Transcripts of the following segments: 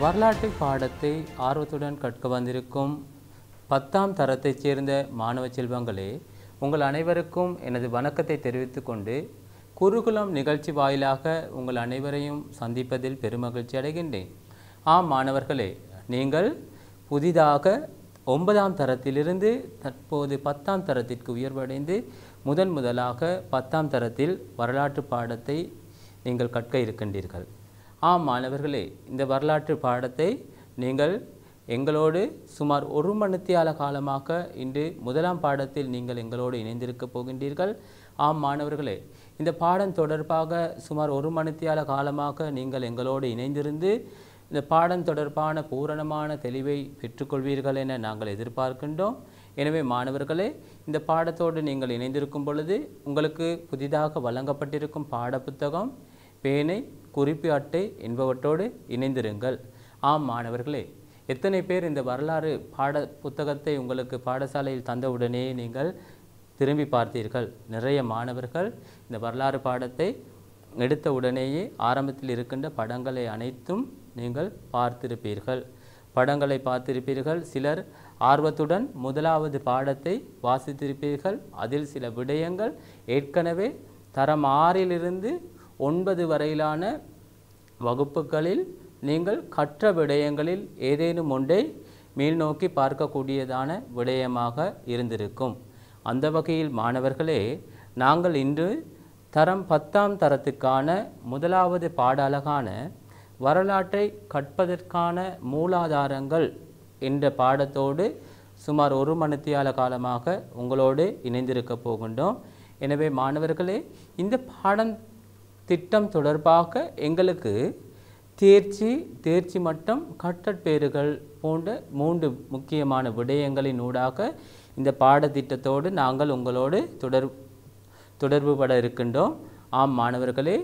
வரலாற்று பாடத்தை ஆர்வத்துடன் கற்க வந்திருக்கும் 10ஆம் தரத்தைச் சேர்ந்த மாணவ செல்வங்களே, உங்கள் அனைவருக்கும் எனது வணக்கத்தை தெரிவித்துக் கொண்டு குருகுலம் நிகழ்ச்சி வாயிலாக உங்கள் அனைவரையும் சந்திப்பதில் பெருமகிழ்ச்சி அடைகின்றேன். ஆம் மாணவர்களே, நீங்கள் புதிதாக 9ஆம் தரத்திலிருந்து தற்போது 10ஆம் தரத்திற்கு உயர்வடைந்து முதலாக 10ஆம் தரத்தில் வரலாற்று பாடத்தை நீங்கள் கற்க இருக்கின்றீர்கள். ஆம் மாணவர்களே, இந்த வரலாற்று பாடத்தை நீங்கள் எங்களோடு சுமார் 1 மணித்தியால காலமாக இன்று 1ஆம் பாடத்தில் நீங்கள் எங்களோடு இணைந்திருக்கப் போகின்றீர்கள். ஆம் மாணவர்களே, இந்த பாடம் தொடர்பாக சுமார் 1 மணித்தியால காலமாக நீங்கள் எங்களோடு இணைந்திருந்து இந்த பாடம் தொடர்பான பூரணமான தெளிவை பெற்றுக்கொள்வீர்கள் என நாங்கள் எதிர்பார்க்கின்றோம். எனவே மாணவர்களே, இந்த பாடத்தோடு நீங்கள் இணைந்திருக்கும் பொழுது உங்களுக்கு புதிதாக வழங்கப்பட்டிருக்கும் பாடப்புத்தகம், பேனை, குறிப்பு அட்டை என்பவற்றோடு இணைந்திருங்கள். ஆம் மாணவர்களே, எத்தனை பேர் இந்த வரலாறு பாட புத்தகத்தை உங்களுக்கு பாடசாலையில் தந்தவுடனே நீங்கள் திரும்பி பார்த்தீர்கள்? நிறைய மாணவர்கள் இந்த வரலாறு பாடத்தை எடுத்த உடனேயே ஆரம்பத்தில் இருக்கின்ற படங்களை அனைத்தும் நீங்கள் பார்த்திருப்பீர்கள். படங்களை பார்த்திருப்பீர்கள். சிலர் ஆர்வத்துடன் 1வது பாடத்தை வாசித்திருப்பீர்கள். அதில் சில விடயங்கள் ஏற்கனவே தரம் 6லிருந்து 9 வரையிலான வகுப்புகளில் நீங்கள் கற்ற விடயங்களில் ஏதேனும் ஒன்றை மேல்நோக்கி பார்க்கக்கூடியதான விடயமாக இருந்திருக்கும். அந்த வகையில் மாணவர்களே, நாங்கள் இன்று தரம் 10ஆம் தரத்துக்கான 1வது பாட அலகான வரலாற்றை கற்பதற்கான மூலாதாரங்கள் என்ற பாடத்தோடு சுமார் 1 மணித்தியால காலமாக உங்களோடு இணைந்திருக்க போகின்றோம். எனவே மாணவர்களே, இந்த பாடம் திட்டம் தொடர்பாக எங்களுக்கு தேர்ச்சி மட்டம், கற்றற்பேறுகள் போன்ற 3 முக்கியமான விடயங்களின் ஊடாக இந்த பாடத்திட்டத்தோடு நாங்கள் உங்களோடு தொடர்புபட இருக்கின்றோம். ஆம் மாணவர்களே,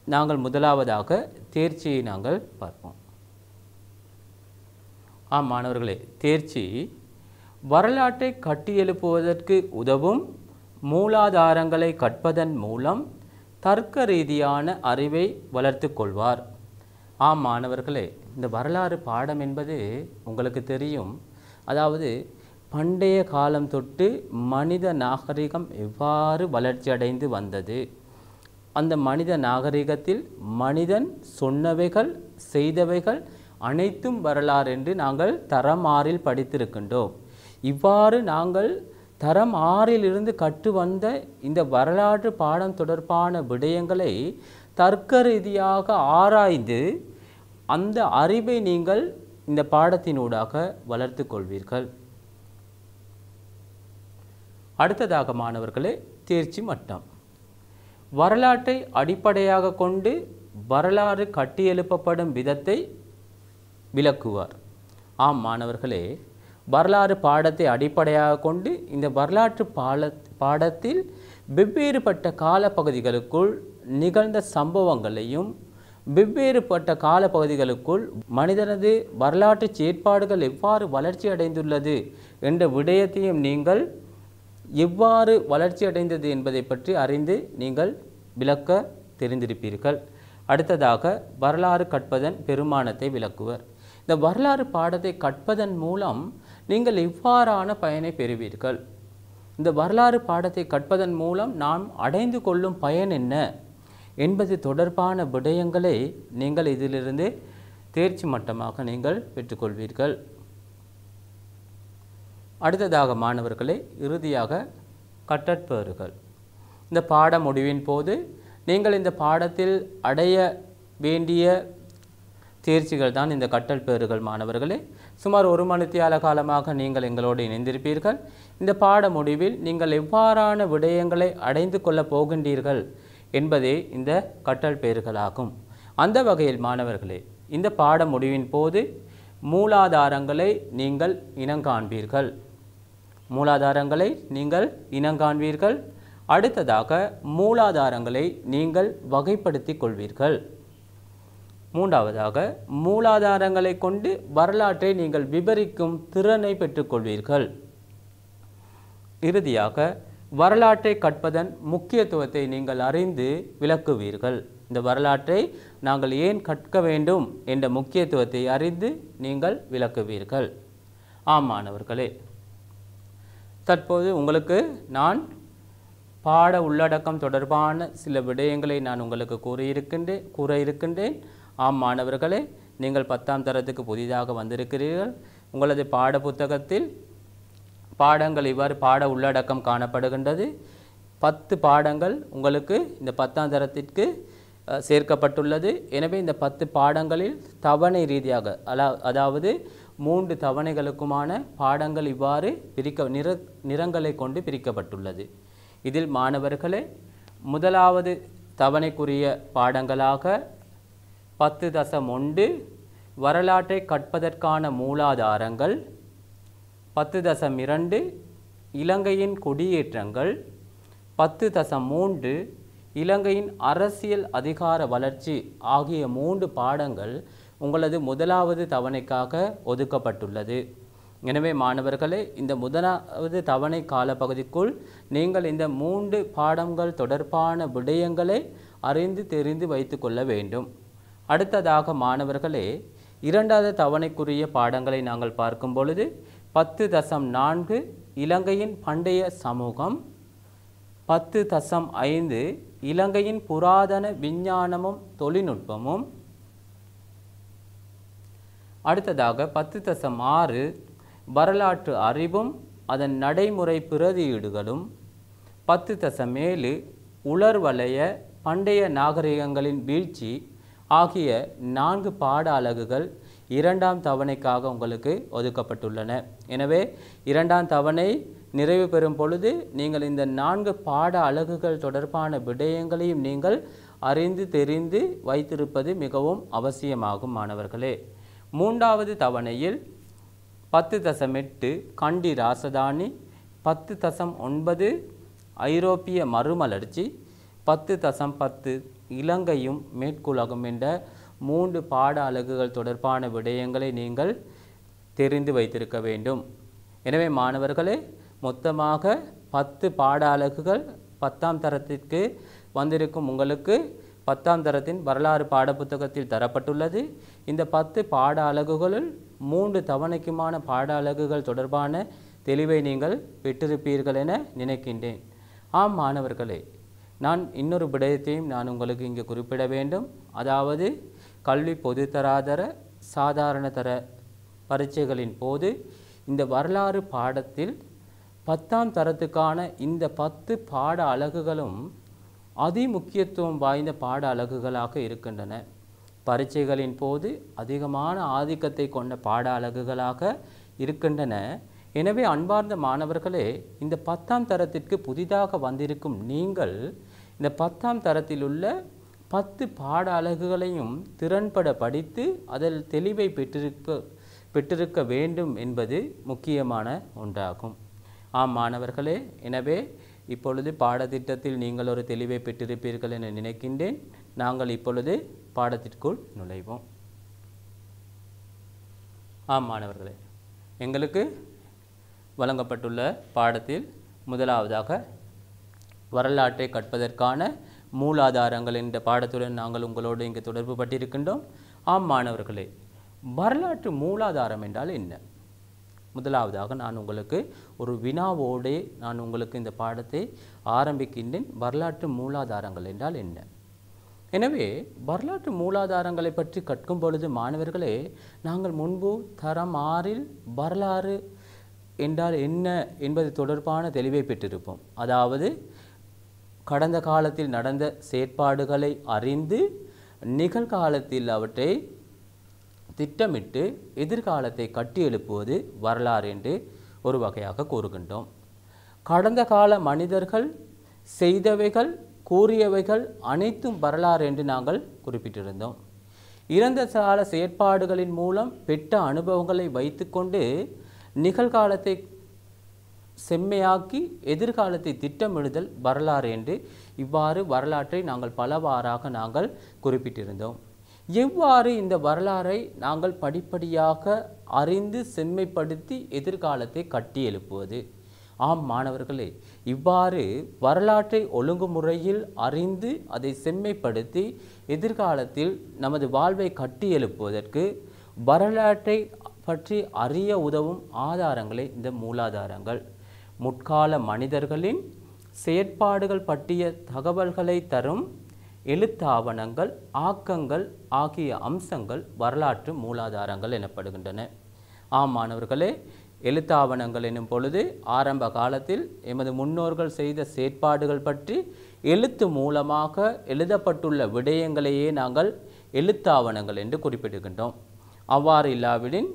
நாங்கள் முதலாவதாக தேர்ச்சியை நாங்கள் பார்ப்போம். ஆம் மாணவர்களே, தேர்ச்சி வரலாற்றை கட்டியெழுப்புவதற்கு உதவும் மூலாதாரங்களை கற்பதன் மூலம் தர்க்க ரீதியான அறிவை வளர்த்து கொள்வார். ஆம் மாணவர்களே, இந்த வரலாறு பாடம் என்பது உங்களுக்கு தெரியும். அதாவது பண்டைய காலம் தொட்டு மனித நாகரிகம் எவ்வாறு வளர்ச்சியடைந்து வந்தது, அந்த மனித நாகரிகத்தில் மனிதன் சொன்னவைகள் செய்தவைகள் அனைத்தும் வரலாறு என்று நாங்கள் தரம் 6ல் படித்திருக்கின்றோம். இவ்வாறு நாங்கள் தரம் 6லிருந்து கற்று வந்த இந்த வரலாற்று பாடம் தொடர்பான விடயங்களை தர்க்க ரீதியாக ஆராய்ந்து அந்த அறிவை நீங்கள் இந்த பாடத்தினூடாக வளர்த்து கொள்வீர்கள். அடுத்ததாக மாணவர்களே, தேர்ச்சி மட்டம். வரலாற்றை அடிப்படையாக கொண்டு வரலாறு கட்டியெழுப்பப்படும் விதத்தை விளக்குவார். ஆம் மாணவர்களே, வரலாறு பாடத்தை அடிப்படையாக கொண்டு இந்த வரலாற்று பாடத்தில் வெவ்வேறுபட்ட காலப்பகுதிகளுக்குள் நிகழ்ந்த சம்பவங்களையும் வெவ்வேறுபட்ட காலப்பகுதிகளுக்குள் மனிதனது வரலாற்று செயற்பாடுகள் எவ்வாறு வளர்ச்சி அடைந்துள்ளது என்ற விடயத்தையும் நீங்கள் எவ்வாறு வளர்ச்சி அடைந்தது என்பதை பற்றி அறிந்து நீங்கள் விளக்க தெரிந்திருப்பீர்கள். அடுத்ததாக வரலாறு கற்பதன் பெருமானத்தை விளக்குவர். இந்த வரலாறு பாடத்தை கற்பதன் மூலம் நீங்கள் எவ்வாறான பயனை பெறுவீர்கள், இந்த வரலாறு பாடத்தை கற்பதன் மூலம் நாம் அடைந்து கொள்ளும் பயன் என்ன என்பது தொடர்பான விடயங்களை நீங்கள் இதிலிருந்து தேர்ச்சி மட்டமாக நீங்கள் பெற்றுக்கொள்வீர்கள். அடுத்ததாக மாணவர்களே, இறுதியாக கற்றற்பேறுகள். இந்த பாட முடிவின் போது நீங்கள் இந்த பாடத்தில் அடைய வேண்டிய தேர்ச்சிகள் தான் இந்த கற்றற்பேறுகள். மாணவர்களே, சுமார் 1 மணித்தியால காலமாக நீங்கள் எங்களோடு இணைந்திருப்பீர்கள். இந்த பாட முடிவில் நீங்கள் எவ்வாறான விடயங்களை அடைந்து கொள்ளப் போகின்றீர்கள் என்பதே இந்த கற்றற்பேறுகளாகும். அந்த வகையில் மாணவர்களே, இந்த பாட முடிவின் போது மூலாதாரங்களை நீங்கள் இனங்காண்பீர்கள். அடுத்ததாக மூலாதாரங்களை நீங்கள் வகைப்படுத்தி கொள்வீர்கள். மூன்றாவதாக மூலாதாரங்களை கொண்டு வரலாற்றை நீங்கள் விவரிக்கும் திறனை பெற்றுக்கொள்வீர்கள். இறுதியாக வரலாற்றை கற்பதன் முக்கியத்துவத்தை நீங்கள் அறிந்து விளக்குவீர்கள். இந்த வரலாற்றை நாங்கள் ஏன் கற்க வேண்டும் என்ற முக்கியத்துவத்தை அறிந்து நீங்கள் விளக்குவீர்கள். ஆம் மாணவர்களே, தற்போது உங்களுக்கு நான் பாட உள்ளடக்கம் தொடர்பான சில விடயங்களை நான் உங்களுக்கு கூற இருக்கின்றேன். ஆம் மாணவர்களே, நீங்கள் 10ஆம் தரத்துக்கு புதிதாக வந்திருக்கிறீர்கள். உங்களது பாட புத்தகத்தில் பாடங்கள் இவ்வாறு பாட உள்ளடக்கம் காணப்படுகின்றது. 10 பாடங்கள் உங்களுக்கு இந்த 10ஆம் தரத்திற்கு சேர்க்கப்பட்டுள்ளது. எனவே இந்த 10 பாடங்களில் தவணை ரீதியாக அதாவது 3 தவணைகளுக்குமான பாடங்கள் இவ்வாறு நிறங்களை கொண்டு பிரிக்கப்பட்டுள்ளது. இதில் மாணவர்களே, முதலாவது தவணைக்குரிய பாடங்களாக 10.1 வரலாற்றை கற்பதற்கான மூலாதாரங்கள், 10.2 இலங்கையின் குடியேற்றங்கள், 10.3 இலங்கையின் அரசியல் அதிகார வளர்ச்சி ஆகிய 3 பாடங்கள் உங்களது முதலாவது தவணைக்காக ஒதுக்கப்பட்டுள்ளது. எனவே மாணவர்களே, இந்த முதலாவது தவணை காலப்பகுதிக்குள் நீங்கள் இந்த 3 பாடங்கள் தொடர்பான விடயங்களை அறிந்து தெரிந்து வைத்து கொள்ள வேண்டும். அடுத்ததாக மாணவர்களே, இரண்டாவது தவணைக்குரிய பாடங்களை நாங்கள் பார்க்கும் பொழுது 10.4 இலங்கையின் பண்டைய சமூகம், 10.5 இலங்கையின் புராதன விஞ்ஞானமும் தொழில்நுட்பமும், அடுத்ததாக 10.6 வரலாற்று அறிவும் அதன் நடைமுறை பிரதியீடுகளும், 10.7 உலர்வலய பண்டைய நாகரிகங்களின் வீழ்ச்சி ஆகிய 4 பாட அலகுகள் 2ஆம் தவணைக்காக உங்களுக்கு ஒதுக்கப்பட்டுள்ளன. எனவே 2ஆம் தவணை நிறைவு பெறும் பொழுது நீங்கள் இந்த 4 பாட அலகுகள் தொடர்பான விடயங்களையும் நீங்கள் அறிந்து தெரிந்து வைத்திருப்பது மிகவும் அவசியமாகும் மாணவர்களே. 3வது தவணையில் 10.8 கண்டி ராசதானி, 10.9 ஐரோப்பிய மறுமலர்ச்சி, 10.10 இலங்கையும் மேற்குலகும் என்ற 3 பாட அலகுகள் தொடர்பான விடயங்களை நீங்கள் தெரிந்து வைத்திருக்க வேண்டும். எனவே மாணவர்களே, மொத்தமாக 10 பாட அலகுகள் 10ஆம் தரத்திற்கு வந்திருக்கும் உங்களுக்கு 10ஆம் தரத்தின் வரலாறு பாடப்புத்தகத்தில் தரப்பட்டுள்ளது. இந்த 10 பாட அலகுகளில் 3 தவணைக்குமான பாட அலகுகள் தொடர்பான தெளிவை நீங்கள் பெற்றிருப்பீர்கள் என நினைக்கின்றேன். ஆம் மாணவர்களே, நான் இன்னொரு விடயத்தையும் நான் உங்களுக்கு இங்கு குறிப்பிட வேண்டும். அதாவது கல்வி பொதுத்தராதர சாதாரண தர பரீட்சைகளின் போது இந்த வரலாறு பாடத்தில் 10ஆம் தரத்துக்கான இந்த 10 பாட அலகுகளும் அதிமுக்கியத்துவம் வாய்ந்த பாட அலகுகளாக இருக்கின்றன. பரீட்சைகளின் போது அதிகமான ஆதிக்கத்தை கொண்ட பாட அலகுகளாக இருக்கின்றன. எனவே அன்பார்ந்த மாணவர்களே, இந்த 10ஆம் தரத்திற்கு புதிதாக வந்திருக்கும் நீங்கள் இந்த 10ஆம் தரத்தில் உள்ள 10 பாட அலகுகளையும் திறன்பட படித்து அதில் தெளிவை பெற்றிருக்க வேண்டும் என்பது முக்கியமான ஒன்றாகும். ஆம் மாணவர்களே, எனவே இப்பொழுது பாடத்திட்டத்தில் நீங்கள் ஒரு தெளிவை பெற்றிருப்பீர்கள் என நினைக்கின்றேன். நாங்கள் இப்பொழுது பாடத்திற்குள் நுழைவோம். ஆம் மாணவர்களே, எங்களுக்கு வழங்கப்பட்டுள்ள பாடத்தில் முதலாவதாக வரலாற்றை கற்பதற்கான மூலாதாரங்கள் என்ற பாடத்துடன் நாங்கள் உங்களோடு இங்கு தொடர்பு பட்டிருக்கின்றோம். ஆம் மாணவர்களே, வரலாற்று மூலாதாரம் என்றால் என்ன? முதலாவதாக நான் உங்களுக்கு ஒரு வினாவோடே நான் உங்களுக்கு இந்த பாடத்தை ஆரம்பிக்கின்றேன். வரலாற்று மூலாதாரங்கள் என்றால் என்ன? எனவே வரலாற்று மூலாதாரங்களை பற்றி கற்கும் பொழுது மாணவர்களே, நாங்கள் முன்பு தரம் 6இல் வரலாறு என்றால் என்ன என்பது தொடர்பான தெளிவை பெற்றிருப்போம். அதாவது கடந்த காலத்தில் நடந்த செயற்பாடுகளை அறிந்து நிகழ்காலத்தில் அவற்றை திட்டமிட்டு எதிர்காலத்தை கட்டியெழுப்புவது வரலாறு என்று ஒரு வகையாக கூறுகின்றோம். கடந்த கால மனிதர்கள் செய்தவைகள் கூறியவைகள் அனைத்தும் வரலாறு என்று நாங்கள் குறிப்பிட்டிருந்தோம். இறந்த கால செயற்பாடுகளின் மூலம் பெற்ற அனுபவங்களை வைத்துக்கொண்டு நிகழ்காலத்தை செம்மையாக்கி எதிர்காலத்தை திட்டமிடுதல் வரலாறு என்று இவ்வாறு வரலாற்றை நாங்கள் பலவாறாக நாங்கள் குறிப்பிட்டிருந்தோம். எவ்வாறு இந்த வரலாறை நாங்கள் படிப்படியாக அறிந்து செம்மைப்படுத்தி எதிர்காலத்தை கட்டி எழுப்புவது? ஆம் மாணவர்களே, இவ்வாறு வரலாற்றை ஒழுங்குமுறையில் அறிந்து அதை செம்மைப்படுத்தி எதிர்காலத்தில் நமது வாழ்வை கட்டியெழுப்புவதற்கு வரலாற்றை பற்றி அறிய உதவும் ஆதாரங்களே இந்த மூலாதாரங்கள். முற்கால மனிதர்களின் செயற்பாடுகள் பற்றிய தகவல்களை தரும் எழுத்தாவணங்கள், ஆக்கங்கள் ஆகிய அம்சங்கள் வரலாற்று மூலாதாரங்கள் எனப்படுகின்றன. ஆம் மாணவர்களே, எழுத்தாவணங்கள் எனும் பொழுது ஆரம்ப காலத்தில் எமது முன்னோர்கள் செய்த செயற்பாடுகள் பற்றி எழுத்து மூலமாக எழுதப்பட்டுள்ள விடயங்களையே நாங்கள் எழுத்தாவணங்கள் என்று குறிப்பிடுகின்றோம். அவ்வாறு இல்லாவிடின்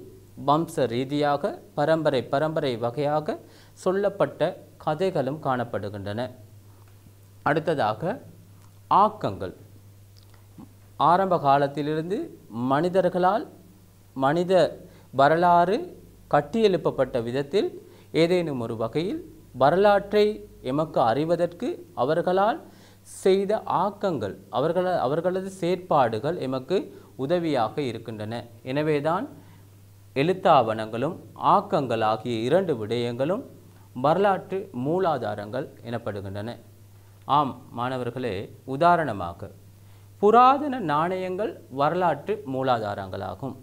வம்ச ரீதியாக பரம்பரை வகையாக சொல்லப்பட்ட கதைகளும் காணப்படுகின்றன. அடுத்ததாக ஆக்கங்கள். ஆரம்ப காலத்திலிருந்து மனிதர்களால் மனித வரலாறு கட்டியெழுப்பப்பட்ட விதத்தில் ஏதேனும் ஒரு வகையில் வரலாற்றை எமக்கு அறிவதற்கு அவர்களால் செய்த ஆக்கங்கள், அவர்களது செயற்பாடுகள் எமக்கு உதவியாக இருக்கின்றன. எனவேதான் எழுத்தாவணங்களும் ஆக்கங்கள் ஆகிய இரண்டு விடயங்களும் வரலாற்று மூலாதாரங்கள் எனப்படுகின்றன. ஆம் மாணவர்களே, உதாரணமாக புராதன நாணயங்கள் வரலாற்று மூலாதாரங்களாகும்.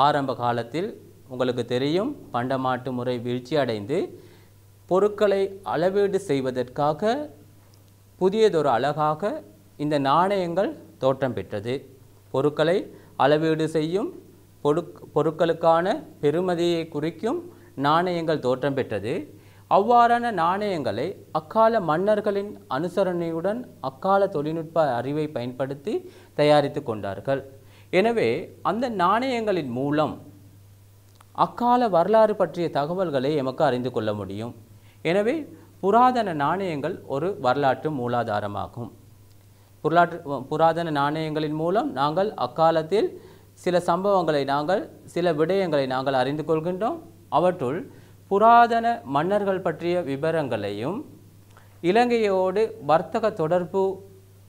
ஆரம்ப காலத்தில் உங்களுக்கு தெரியும், பண்டமாட்டு முறை வீழ்ச்சி அடைந்து பொருட்களை அளவீடு செய்வதற்காக புதியதொரு அழகாக இந்த நாணயங்கள் தோற்றம் பெற்றது. பொருட்களை அளவீடு செய்யும் பொருட்களுக்கான பெறுமதியை குறிக்கும் நாணயங்கள் தோற்றம் பெற்றது. அவ்வாறான நாணயங்களை அக்கால மன்னர்களின் அனுசரணையுடன் அக்கால தொழில்நுட்ப அறிவை பயன்படுத்தி தயாரித்து கொண்டார்கள். எனவே அந்த நாணயங்களின் மூலம் அக்கால வரலாறு பற்றிய தகவல்களை எமக்கு அறிந்து கொள்ள முடியும். எனவே புராதன நாணயங்கள் ஒரு வரலாற்று மூலாதாரமாகும். புராதன நாணயங்களின் மூலம் நாங்கள் அக்காலத்தில் சில சம்பவங்களை சில விடயங்களை நாங்கள் அறிந்து கொள்கின்றோம். அவற்றுள் புராதன மன்னர்கள் பற்றிய விவரங்களையும் இலங்கையோடு வர்த்தக தொடர்பு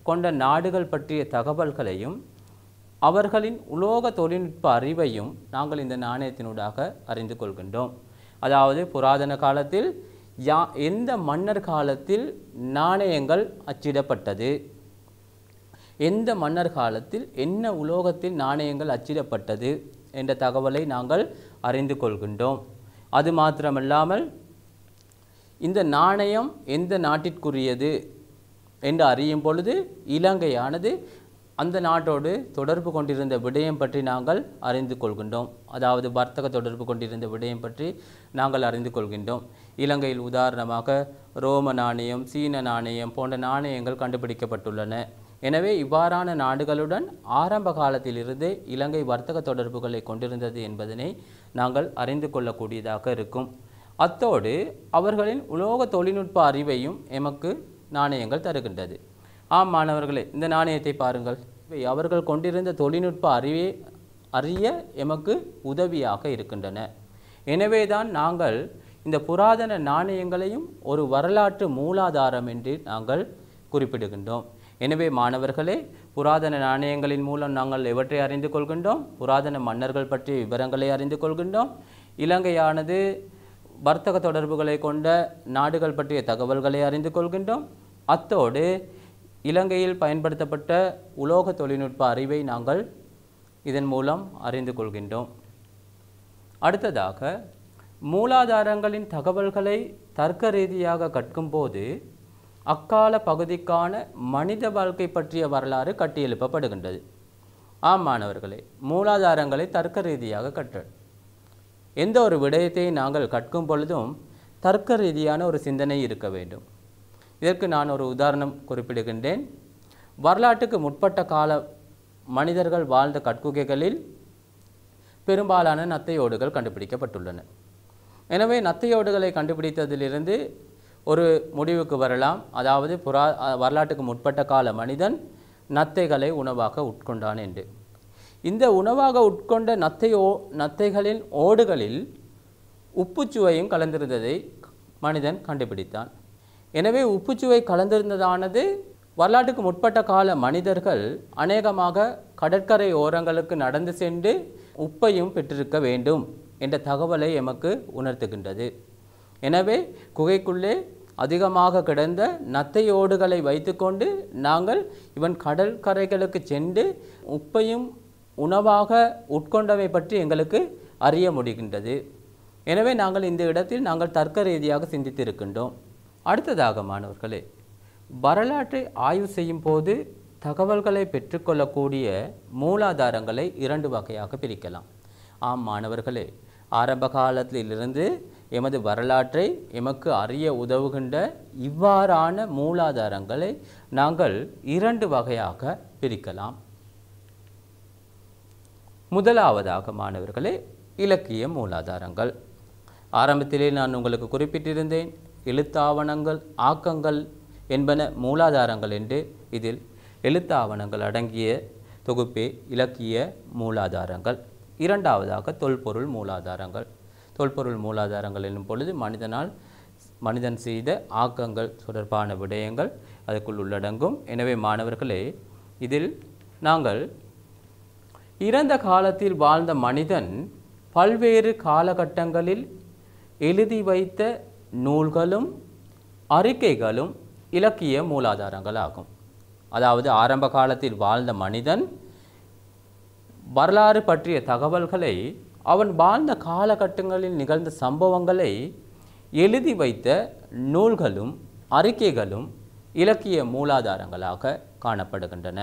கொண்ட நாடுகள் பற்றிய தகவல்களையும் அவர்களின் உலோக தொழில்நுட்ப அறிவையும் நாங்கள் இந்த நாணயத்தினூடாக அறிந்து கொள்கின்றோம். அதாவது புராதன காலத்தில் எந்த மன்னர் காலத்தில் நாணயங்கள் அச்சிடப்பட்டது, எந்த மன்னர் காலத்தில் என்ன உலோகத்தில் நாணயங்கள் அச்சிடப்பட்டது என்ற தகவலை நாங்கள் அறிந்து கொள்கின்றோம். அது மாத்திரமல்லாமல் இந்த நாணயம் எந்த நாட்டிற்குரியது என்று அறியும் பொழுது இலங்கையானது அந்த நாட்டோடு தொடர்பு கொண்டிருந்த விடயம் பற்றி நாங்கள் அறிந்து கொள்கின்றோம். அதாவது வர்த்தக தொடர்பு கொண்டிருந்த விடயம் பற்றி நாங்கள் அறிந்து கொள்கின்றோம். இலங்கையில் உதாரணமாக ரோம நாணயம், சீன நாணயம் போன்ற நாணயங்கள் கண்டுபிடிக்கப்பட்டுள்ளன. எனவே இவ்வாறான நாடுகளுடன் ஆரம்ப காலத்திலிருந்து இலங்கை வர்த்தக தொடர்புகளை கொண்டிருந்தது என்பதனை நாங்கள் அறிந்து கொள்ளக்கூடியதாக இருக்கும். அத்தோடு அவர்களின் உலோக தொழில்நுட்ப அறிவையும் எமக்கு நாணயங்கள் தருகின்றது. ஆம் மாணவர்களே, இந்த நாணயத்தை பாருங்கள். அவர்கள் கொண்டிருந்த தொழில்நுட்ப அறிவை அறிய எமக்கு உதவியாக இருக்கின்றன. எனவேதான் நாங்கள் இந்த புராதன நாணயங்களையும் ஒரு வரலாற்று மூலாதாரம் என்று நாங்கள் குறிப்பிடுகின்றோம். எனவே மாணவர்களே, புராதன நாணயங்களின் மூலம் நாங்கள் எவற்றை அறிந்து கொள்கின்றோம்? புராதன மன்னர்கள் பற்றிய விவரங்களை அறிந்து கொள்கின்றோம். இலங்கையானது வர்த்தக தொடர்புகளை கொண்ட நாடுகள் பற்றிய தகவல்களை அறிந்து கொள்கின்றோம். அத்தோடு இலங்கையில் பயன்படுத்தப்பட்ட உலோக தொழில்நுட்ப அறிவை நாங்கள் இதன் மூலம் அறிந்து கொள்கின்றோம். அடுத்ததாக மூலாதாரங்களின் தகவல்களை தர்க்க ரீதியாக கற்கும்போது அக்கால பகுதிக்கான மனித வாழ்க்கை பற்றிய வரலாறு கட்டியெழுப்பப்படுகின்றது. ஆம் மாணவர்களே, மூலாதாரங்களை தர்க்க ரீதியாக கற்றல். எந்த ஒரு விடயத்தை நாங்கள் கற்கும் பொழுதும் தர்க்க ரீதியான ஒரு சிந்தனை இருக்க வேண்டும். இதற்கு நான் ஒரு உதாரணம் குறிப்பிடுகின்றேன். வரலாற்றுக்கு முற்பட்ட கால மனிதர்கள் வாழ்ந்த கற்குகைகளில் பெரும்பாலான நத்தையோடுகள் கண்டுபிடிக்கப்பட்டுள்ளன. எனவே நத்தையோடுகளை கண்டுபிடித்ததிலிருந்து ஒரு முடிவுக்கு வரலாம். அதாவது வரலாற்றுக்கு முற்பட்ட கால மனிதன் நத்தைகளை உணவாக உட்கொண்டான் என்று. இந்த உணவாக உட்கொண்ட நத்தைகளின் ஓடுகளில் உப்புச்சுவையும் கலந்திருந்ததை மனிதன் கண்டுபிடித்தான். எனவே உப்புச்சுவை கலந்திருந்ததானது வரலாற்றுக்கு முற்பட்ட கால மனிதர்கள் அநேகமாக கடற்கரை ஓரங்களுக்கு நடந்து சென்று உப்பையும் பெற்றிருக்க வேண்டும் என்ற தகவலை எமக்கு உணர்த்துகின்றது. எனவே குகைக்குள்ளே அதிகமாக கிடந்த நத்தையோடுகளை வைத்துக்கொண்டு நாங்கள் இவன் கடல் கரைகளுக்கு சென்று உப்பையும் உணவாக உட்கொண்டவை பற்றி எங்களுக்கு அறிய முடிகின்றது. எனவே நாங்கள் இந்த இடத்தில் நாங்கள் தர்க்க ரீதியாக சிந்தித்திருக்கின்றோம். அடுத்ததாக மாணவர்களே, வரலாற்றை ஆய்வு செய்யும் போது தகவல்களை பெற்றுக்கொள்ளக்கூடிய மூலாதாரங்களை 2 வகையாக பிரிக்கலாம். ஆம் மாணவர்களே, ஆரம்ப காலத்திலிருந்து எமது வரலாற்றை எமக்கு அறிய உதவுகின்ற இவ்வாறான மூலாதாரங்களை நாங்கள் 2 வகையாக பிரிக்கலாம். முதலாவதாக மாணவர்களே, இலக்கிய மூலாதாரங்கள். ஆரம்பத்திலே நான் உங்களுக்கு குறிப்பிட்டிருந்தேன், எழுத்தாவணங்கள் ஆக்கங்கள் என்பன மூலாதாரங்கள் என்று. இதில் எழுத்தாவணங்கள் அடங்கிய தொகுப்பே இலக்கிய மூலாதாரங்கள். இரண்டாவதாக தொல்பொருள் மூலாதாரங்கள். தொல்பொருள் மூலாதாரங்கள் என்னும் பொழுது மனிதன் செய்த ஆக்கங்கள் தொடர்பான விடயங்கள் அதற்குள் உள்ளடங்கும். எனவே மாணவர்களே, இதில் நாங்கள் இறந்த காலத்தில் வாழ்ந்த மனிதன் பல்வேறு காலகட்டங்களில் எழுதி வைத்த நூல்களும் அறிக்கைகளும் இலக்கிய மூலாதாரங்கள் ஆகும். அதாவது ஆரம்ப காலத்தில் வாழ்ந்த மனிதன் வரலாறு பற்றிய தகவல்களை, அவன் வாழ்ந்த காலகட்டங்களில் நிகழ்ந்த சம்பவங்களை எழுதி வைத்த நூல்களும் அறிக்கைகளும் இலக்கிய மூலாதாரங்களாக காணப்படுகின்றன.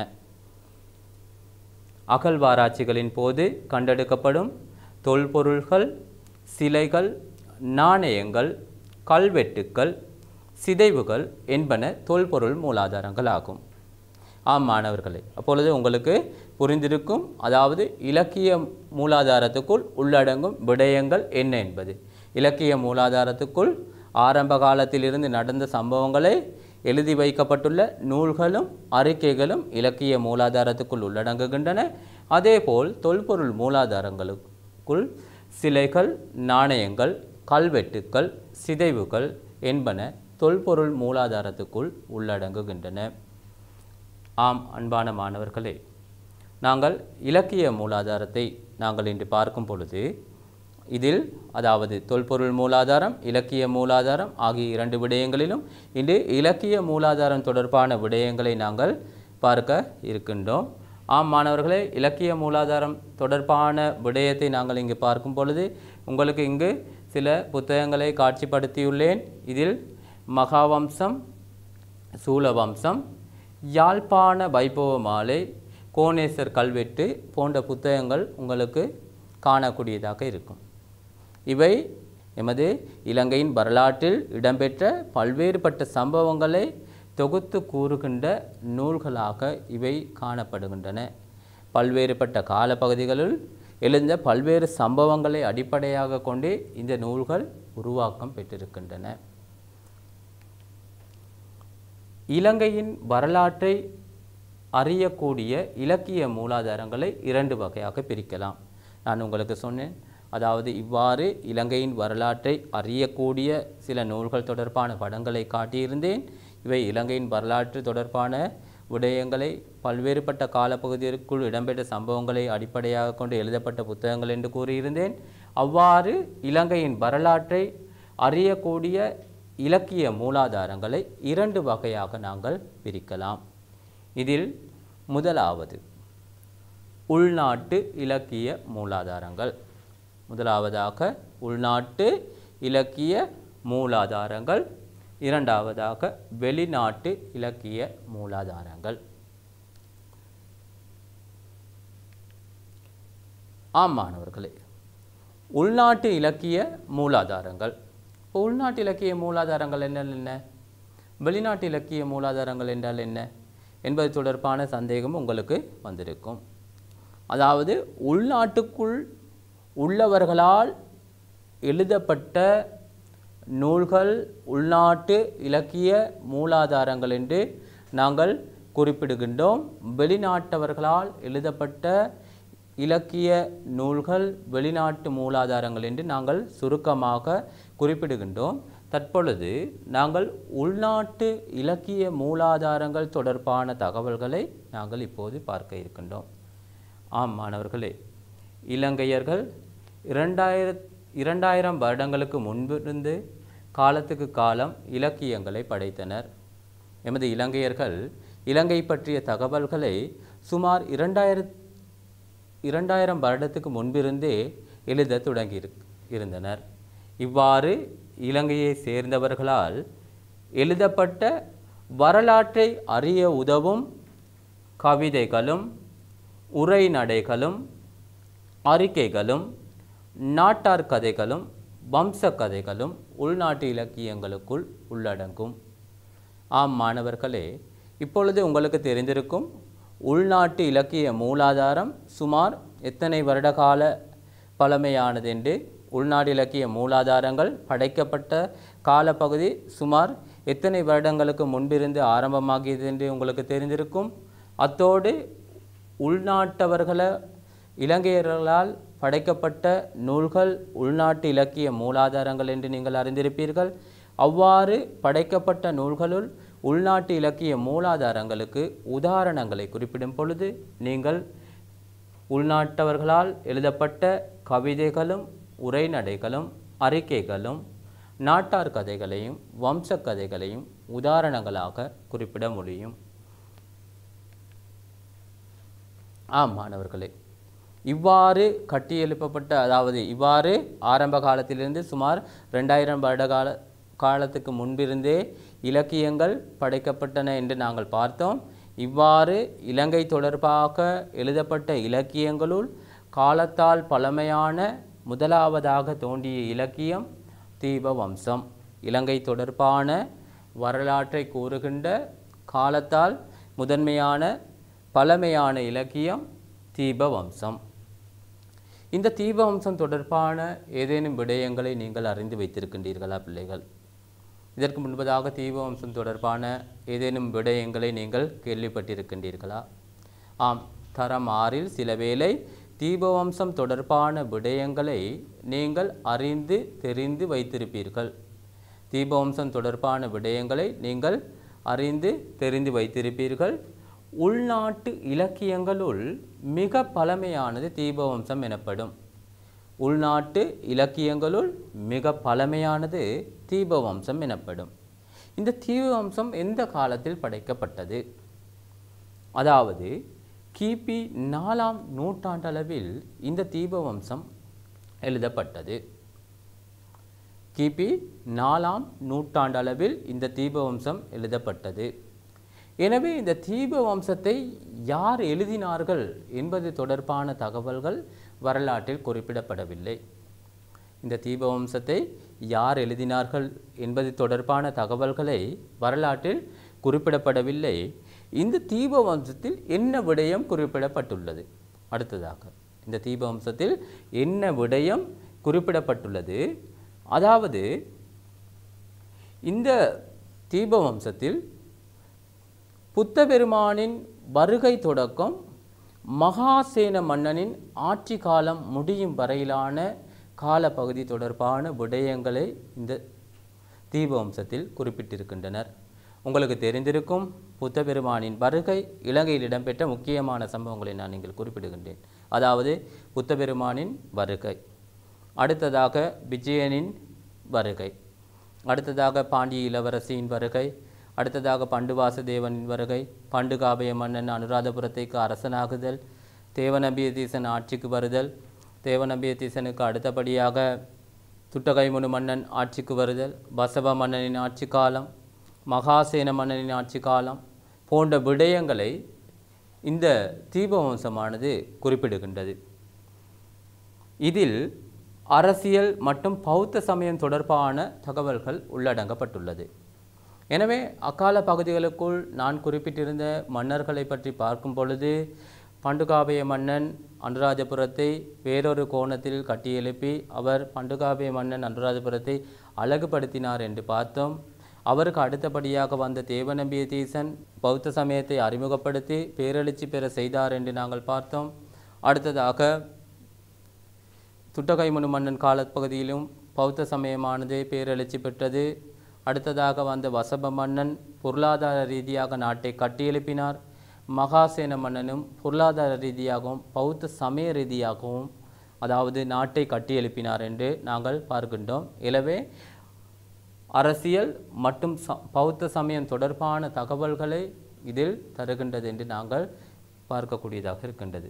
அகழ்வாராய்ச்சிகளின் போது கண்டெடுக்கப்படும் தொல்பொருள்கள், சிலைகள், நாணயங்கள், கல்வெட்டுக்கள், சிதைவுகள் என்பன தொல்பொருள் மூலாதாரங்கள் ஆகும். ஆம் மாணவர்களே, அப்பொழுது உங்களுக்கு புரிந்திருக்கும், அதாவது இலக்கிய மூலாதாரத்துக்குள் உள்ளடங்கும் விடயங்கள் என்ன என்பது. இலக்கிய மூலாதாரத்துக்குள் ஆரம்ப காலத்திலிருந்து நடந்த சம்பவங்களை எழுதி வைக்கப்பட்டுள்ள நூல்களும் அறிக்கைகளும் இலக்கிய மூலாதாரத்துக்குள் உள்ளடங்குகின்றன. அதேபோல் தொல்பொருள் மூலாதாரங்களுக்குள் சிலைகள், நாணயங்கள், கல்வெட்டுக்கள், சிதைவுகள் என்பன தொல்பொருள் மூலாதாரத்துக்குள் உள்ளடங்குகின்றன. ஆம் அன்பான மாணவர்களே, நாங்கள் இலக்கிய மூலாதாரத்தை நாங்கள் இன்று பார்க்கும் பொழுது இதில், அதாவது தொல்பொருள் மூலாதாரம், இலக்கிய மூலாதாரம் ஆகிய 2 விடயங்களிலும் இன்று இலக்கிய மூலாதாரம் தொடர்பான விடயங்களை நாங்கள் பார்க்க இருக்கின்றோம். ஆம் மாணவர்களே, இலக்கிய மூலாதாரம் தொடர்பான விடயத்தை நாங்கள் இங்கு பார்க்கும் பொழுது உங்களுக்கு இங்கு சில புத்தகங்களை காட்சிப்படுத்தியுள்ளேன். இதில் மகாவம்சம், சூலவம்சம், யாழ்ப்பாண வைபவ மாலை, கோணேசர் கல்வெட்டு போன்ற புத்தகங்கள் உங்களுக்கு காணக்கூடியதாக இருக்கும். இவை எமது இலங்கையின் வரலாற்றில் இடம்பெற்ற பல்வேறுபட்ட சம்பவங்களை தொகுத்து கூறுகின்ற நூல்களாக இவை காணப்படுகின்றன. பல்வேறுபட்ட காலப்பகுதிகளில் எழுந்த பல்வேறு சம்பவங்களை அடிப்படையாக கொண்டே இந்த நூல்கள் உருவாக்கம் பெற்றிருக்கின்றன. இலங்கையின் வரலாற்றை அறியக்கூடிய இலக்கிய மூலாதாரங்களை 2 வகையாக பிரிக்கலாம். நான் உங்களுக்கு சொன்னேன், அதாவது இவ்வாறு இலங்கையின் வரலாற்றை அறியக்கூடிய சில நூல்கள் தொடர்பான படங்களை காட்டியிருந்தேன். இவை இலங்கையின் வரலாற்று தொடர்பான விடயங்களை பல்வேறுபட்ட காலப்பகுதிகளுக்குள் இடம்பெற்ற சம்பவங்களை அடிப்படையாக கொண்டு எழுதப்பட்ட புத்தகங்கள் என்று கூறியிருந்தேன். அவ்வாறு இலங்கையின் வரலாற்றை அறியக்கூடிய இலக்கிய மூலாதாரங்களை 2 வகையாக நாங்கள் பிரிக்கலாம். இதில் முதலாவது உள்நாட்டு இலக்கிய மூலாதாரங்கள். முதலாவதாக உள்நாட்டு இலக்கிய மூலாதாரங்கள், இரண்டாவதாக வெளிநாட்டு இலக்கிய மூலாதாரங்கள். ஆம் மாணவர்களே, உள்நாட்டு இலக்கிய மூலாதாரங்கள். உள்நாட்டு இலக்கிய மூலாதாரங்கள் என்றால் என்ன, வெளிநாட்டு இலக்கிய மூலாதாரங்கள் என்றால் என்ன என்பது தொடர்பான சந்தேகம் உங்களுக்கு வந்திருக்கும். அதாவது உள்நாட்டுக்குள் உள்ளவர்களால் எழுதப்பட்ட நூல்கள் உள்நாட்டு இலக்கிய மூலாதாரங்கள் என்று நாங்கள் குறிப்பிடுகின்றோம். வெளிநாட்டவர்களால் எழுதப்பட்ட இலக்கிய நூல்கள் வெளிநாட்டு மூலாதாரங்கள் என்று நாங்கள் சுருக்கமாக குறிப்பிடுகின்றோம். தற்பொழுது நாங்கள் உள்நாட்டு இலக்கிய மூலாதாரங்கள் தொடர்பான தகவல்களை நாங்கள் இப்போது பார்க்க இருக்கின்றோம். ஆம் மாணவர்களே, இலங்கையர்கள் 2000 வருடங்களுக்கு முன்பிருந்து காலத்துக்கு காலம் இலக்கியங்களை படைத்தனர். எமது இலங்கையர்கள் இலங்கை பற்றிய தகவல்களை சுமார் 2000 வருடத்துக்கு முன்பிருந்தே எழுத தொடங்கி இருந்தனர். இவ்வாறு இலங்கையை சேர்ந்தவர்களால் எழுதப்பட்ட வரலாற்றை அறிய உதவும் கவிதைகளும் உரைநடைகளும் அறிக்கைகளும் நாட்டார் கதைகளும் வம்ச கதைகளும் உள்நாட்டு இலக்கியங்களுக்குள் உள்ளடங்கும். ஆம் மாணவர்களே, இப்பொழுது உங்களுக்கு தெரிந்திருக்கும் உள்நாட்டு இலக்கிய மூலாதாரம் சுமார் எத்தனை வருடகால பழமையானது என்று. உள்நாட்டு இலக்கிய மூலாதாரங்கள் படைக்கப்பட்ட காலப்பகுதி சுமார் எத்தனை வருடங்களுக்கு முன்பிருந்து ஆரம்பமாகியது என்று உங்களுக்கு தெரிந்திருக்கும். அத்தோடு உள்நாட்டவர்கள இலங்கையர்களால் படைக்கப்பட்ட நூல்கள் உள்நாட்டு இலக்கிய மூலாதாரங்கள் என்று நீங்கள் அறிந்திருப்பீர்கள். அவ்வாறு படைக்கப்பட்ட நூல்களுள் உள்நாட்டு இலக்கிய மூலாதாரங்களுக்கு உதாரணங்களை குறிப்பிடும் பொழுது நீங்கள் உள்நாட்டவர்களால் எழுதப்பட்ட கவிதைகளும் உரைநடைகளும் அறிக்கைகளும் நாட்டார் கதைகளையும் வம்ச கதைகளையும் உதாரணங்களாக குறிப்பிட முடியும். ஆம் மாணவர்களே, இவ்வாறு கட்டியெழுப்பப்பட்ட, அதாவது இவ்வாறு ஆரம்ப காலத்திலிருந்து சுமார் 2000 வருட காலத்துக்கு முன்பிருந்தே இலக்கியங்கள் படைக்கப்பட்டன என்று நாங்கள் பார்த்தோம். இவ்வாறு இலங்கை தொடர்பாக எழுதப்பட்ட இலக்கியங்களுள் காலத்தால் பழமையான முதலாவதாக தோன்றிய இலக்கியம் தீபவம்சம். இலங்கை தொடர்பான வரலாற்றை கூறுகின்ற காலத்தால் முதன்மையான பழமையான இலக்கியம் தீபவம்சம். இந்த தீபவம்சம் தொடர்பான ஏதேனும் விடயங்களை நீங்கள் அறிந்து வைத்திருக்கின்றீர்களா பிள்ளைகள்? இதற்கு முன்பதாக தீபவம்சம் தொடர்பான ஏதேனும் விடயங்களை நீங்கள் கேள்விப்பட்டிருக்கின்றீர்களா? ஆம், தரம் 6இல் சில வேளை தீபவம்சம் தொடர்பான விடயங்களை நீங்கள் அறிந்து தெரிந்து வைத்திருப்பீர்கள். தீபவம்சம் தொடர்பான விடயங்களை நீங்கள் அறிந்து தெரிந்து வைத்திருப்பீர்கள். உள்நாட்டு இலக்கியங்களுள் மிக பழமையானது தீபவம்சம் எனப்படும். உள்நாட்டு இலக்கியங்களுள் மிக பழமையானது தீபவம்சம் எனப்படும். இந்த தீபவம்சம் எந்த காலத்தில் படைக்கப்பட்டது? அதாவது கிபி 4ஆம் நூற்றாண்டளவில் இந்த தீபவம்சம் எழுதப்பட்டது. கிபி 4ஆம் நூற்றாண்டளவில் இந்த தீபவம்சம் எழுதப்பட்டது. எனவே இந்த தீபவம்சத்தை யார் எழுதினார்கள் என்பது தொடர்பான தகவல்கள் வரலாற்றில் குறிப்பிடப்படவில்லை. இந்த தீபவம்சத்தை யார் எழுதினார்கள் என்பது தொடர்பான தகவல்களை வரலாற்றில் குறிப்பிடப்படவில்லை. இந்த தீபவம்சத்தில் என்ன விடயம் குறிப்பிடப்பட்டுள்ளது? அடுத்ததாக இந்த தீபவம்சத்தில் என்ன விடயம் குறிப்பிடப்பட்டுள்ளது? அதாவது இந்த தீபவம்சத்தில் புத்த பெருமானின் வருகை தொடக்கம் மகாசேன மன்னனின் ஆட்சி காலம் முடியும் வரையிலான காலப்பகுதி தொடர்பான விடயங்களை இந்த தீபவம்சத்தில் குறிப்பிட்டிருக்கின்றனர். உங்களுக்கு தெரிந்திருக்கும் புத்த பெருமானின் வருகை இலங்கையில் இடம்பெற்ற முக்கியமான சம்பவங்களை நான் நீங்கள் குறிப்பிடுகின்றேன். அதாவது புத்த பெருமானின் வருகை, அடுத்ததாக விஜயனின் வருகை, அடுத்ததாக பாண்டிய இளவரசியின் வருகை, அடுத்ததாக பண்டுவாசதேவனின் வருகை, பண்டுகாபய மன்னன் அனுராதபுரத்தைக்கு அரசனாகுதல், தேவநம்பியதீசன் ஆட்சிக்கு வருதல், தேவநம்பியதீசனுக்கு அடுத்தபடியாக துட்டகைமுனு மன்னன் ஆட்சிக்கு வருதல், பசவ மன்னனின் ஆட்சி காலம், மகாசேன மன்னனின் ஆட்சி காலம் போன்ற விடயங்களை இந்த தீபவம்சமானது குறிப்பிடுகின்றது. இதில் அரசியல் மற்றும் பௌத்த சமயம் தொடர்பான தகவல்கள் உள்ளடங்கப்பட்டுள்ளது. எனவே அக்கால பகுதிகளுக்குள் நான் குறிப்பிட்டிருந்த மன்னர்களை பற்றி பார்க்கும் பொழுது பண்டுகாபய மன்னன் அனுராதபுரத்தை வேறொரு கோணத்தில் கட்டியெழுப்பி அவர் பண்டுகாபய மன்னன் அனுராதபுரத்தை அழகுபடுத்தினார் என்று பார்த்தோம். அவருக்கு அடுத்தபடியாக வந்த தேவநம்பியதீசன் பௌத்த சமயத்தை அறிமுகப்படுத்தி பேரெழுச்சி பெற செய்தார் என்று நாங்கள் பார்த்தோம். அடுத்ததாக துட்டகைமுனு மன்னன் காலப்பகுதியிலும் பௌத்த சமயமானது பேரெழுச்சி பெற்றது. அடுத்ததாக வந்த வசப மன்னன் பொருளாதார ரீதியாக நாட்டை கட்டியெழுப்பினார். மகாசேன மன்னனும் பொருளாதார ரீதியாகவும் பௌத்த சமய ரீதியாகவும் அதாவது நாட்டை கட்டியெழுப்பினார் என்று நாங்கள் பார்க்கின்றோம். எனவே அரசியல் மற்றும் பௌத்த சமயம் தொடர்பான தகவல்களை இதில் தருகின்றது என்று நாங்கள் பார்க்கக்கூடியதாக இருக்கின்றது.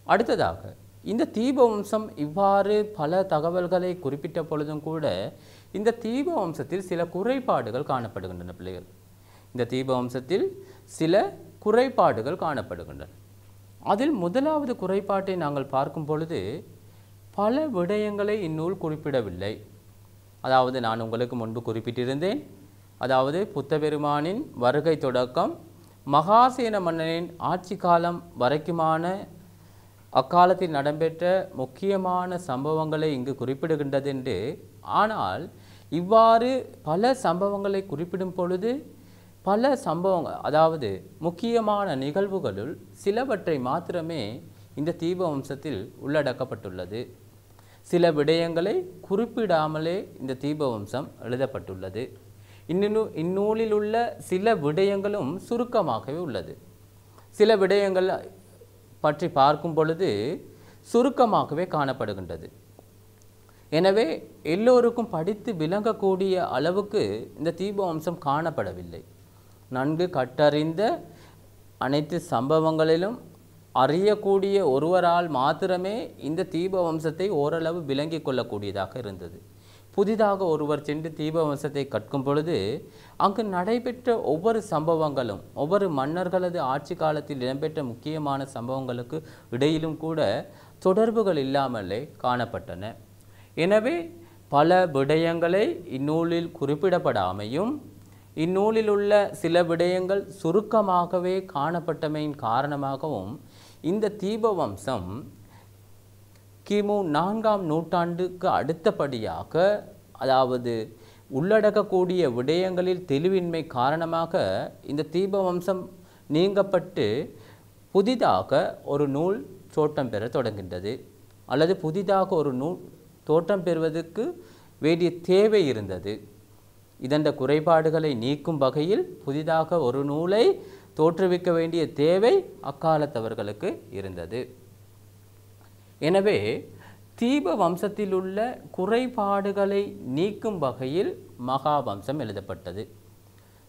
அடுத்ததாக இந்த தீபவம்சம் இவ்வாறு பல தகவல்களை குறிப்பிட்ட பொழுதும் கூட இந்த தீபவம்சத்தில் சில குறைபாடுகள் காணப்படுகின்றன. பிள்ளைகள், இந்த தீபவம்சத்தில் சில குறைபாடுகள் காணப்படுகின்றன. அதில் முதலாவது குறைபாட்டை நாங்கள் பார்க்கும் பொழுது பல விடயங்களை இந்நூல் குறிப்பிடவில்லை. அதாவது நான் உங்களுக்கு முன்பு குறிப்பிட்டிருந்தேன், அதாவது புத்தபெருமானின் வருகை தொடக்கம் மகாசேன மன்னனின் ஆட்சி காலம் வரைக்குமான அக்காலத்தில் நடைபெற்ற முக்கியமான சம்பவங்களை இங்கு குறிப்பிடுகின்றது என்று. ஆனால் இவ்வாறு பல சம்பவங்களை குறிப்பிடும் பொழுது பல சம்பவங்கள், அதாவது முக்கியமான நிகழ்வுகளுள் சிலவற்றை மாத்திரமே இந்த தீபவம்சத்தில் உள்ளடக்கப்பட்டுள்ளது. சில விடயங்களை குறிப்பிடாமலே இந்த தீபவம்சம் எழுதப்பட்டுள்ளது. இந்நூலில் உள்ள சில விடயங்களும் சுருக்கமாகவே உள்ளது. சில விடயங்கள் பற்றி பார்க்கும் பொழுது சுருக்கமாகவே காணப்படுகின்றது. எனவே எல்லோருக்கும் படித்து விளங்கக்கூடிய அளவுக்கு இந்த தீபவம்சம் காணப்படவில்லை. நன்கு கற்றறிந்த அனைத்து சம்பவங்களிலும் அறியக்கூடிய ஒருவரால் மாத்திரமே இந்த தீபவம்சத்தை ஓரளவு விளங்கி கொள்ளக்கூடியதாக இருந்தது. புதிதாக ஒருவர் சென்று தீபவம்சத்தை கற்கும் பொழுது அங்கு நடைபெற்ற ஒவ்வொரு சம்பவங்களும் ஒவ்வொரு மன்னர்களது ஆட்சி காலத்தில் இடம்பெற்ற முக்கியமான சம்பவங்களுக்கு இடையிலும் கூட தொடர்புகள் இல்லாமலே காணப்பட்டன. எனவே பல விடயங்களை இந்நூலில் குறிப்பிடப்படாமையும் இந்நூலில் உள்ள சில விடயங்கள் சுருக்கமாகவே காணப்பட்டமையின் காரணமாகவும் இந்த தீபவம்சம் கிமு 4ஆம் நூற்றாண்டுக்கு அடுத்தபடியாக, அதாவது உள்ளடக்கக்கூடிய விடயங்களில் தெளிவின்மை காரணமாக இந்த தீபவம்சம் நீங்கப்பட்டு புதிதாக ஒரு நூல் தோற்றம் பெற தொடங்கின்றது. அல்லது புதிதாக ஒரு நூல் தோற்றம் பெறுவதற்கு வேண்டிய தேவை இருந்தது. இதன் குறைபாடுகளை நீக்கும் வகையில் புதிதாக ஒரு நூலை தோற்றுவிக்க வேண்டிய தேவை அக்காலத்தவர்களுக்கு இருந்தது. எனவே தீபவம்சத்தில் உள்ள குறைபாடுகளை நீக்கும் வகையில் மகாவம்சம் எழுதப்பட்டது.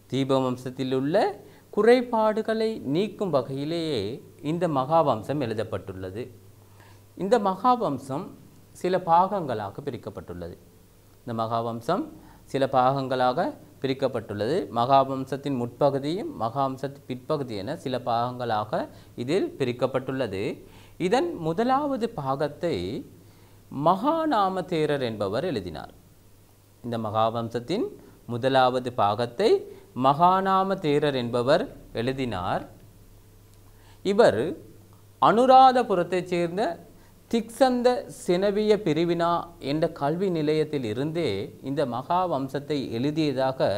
தீபவம்சத்தில் உள்ள குறைபாடுகளை நீக்கும் வகையிலேயே இந்த மகாவம்சம் எழுதப்பட்டுள்ளது. இந்த மகாவம்சம் சில பாகங்களாக பிரிக்கப்பட்டுள்ளது. இந்த மகாவம்சம் சில பாகங்களாக பிரிக்கப்பட்டுள்ளது. மகாவம்சத்தின் முற்பகுதியும் மகாவம்சத்தின் பிற்பகுதி என சில பாகங்களாக இதில் பிரிக்கப்பட்டுள்ளது. இதன் முதலாவது பாகத்தை மகாநாம தேரர் என்பவர் எழுதினார். இந்த மகாவம்சத்தின் முதலாவது பாகத்தை மகாநாம தேரர் என்பவர் எழுதினார். இவர் அனுராதபுரத்தைச் சேர்ந்த திக்சந்த செனவிய பிரிவினா என்ற கல்வி நிலையத்தில் இருந்தே இந்த மகாவம்சத்தை எழுதியதாக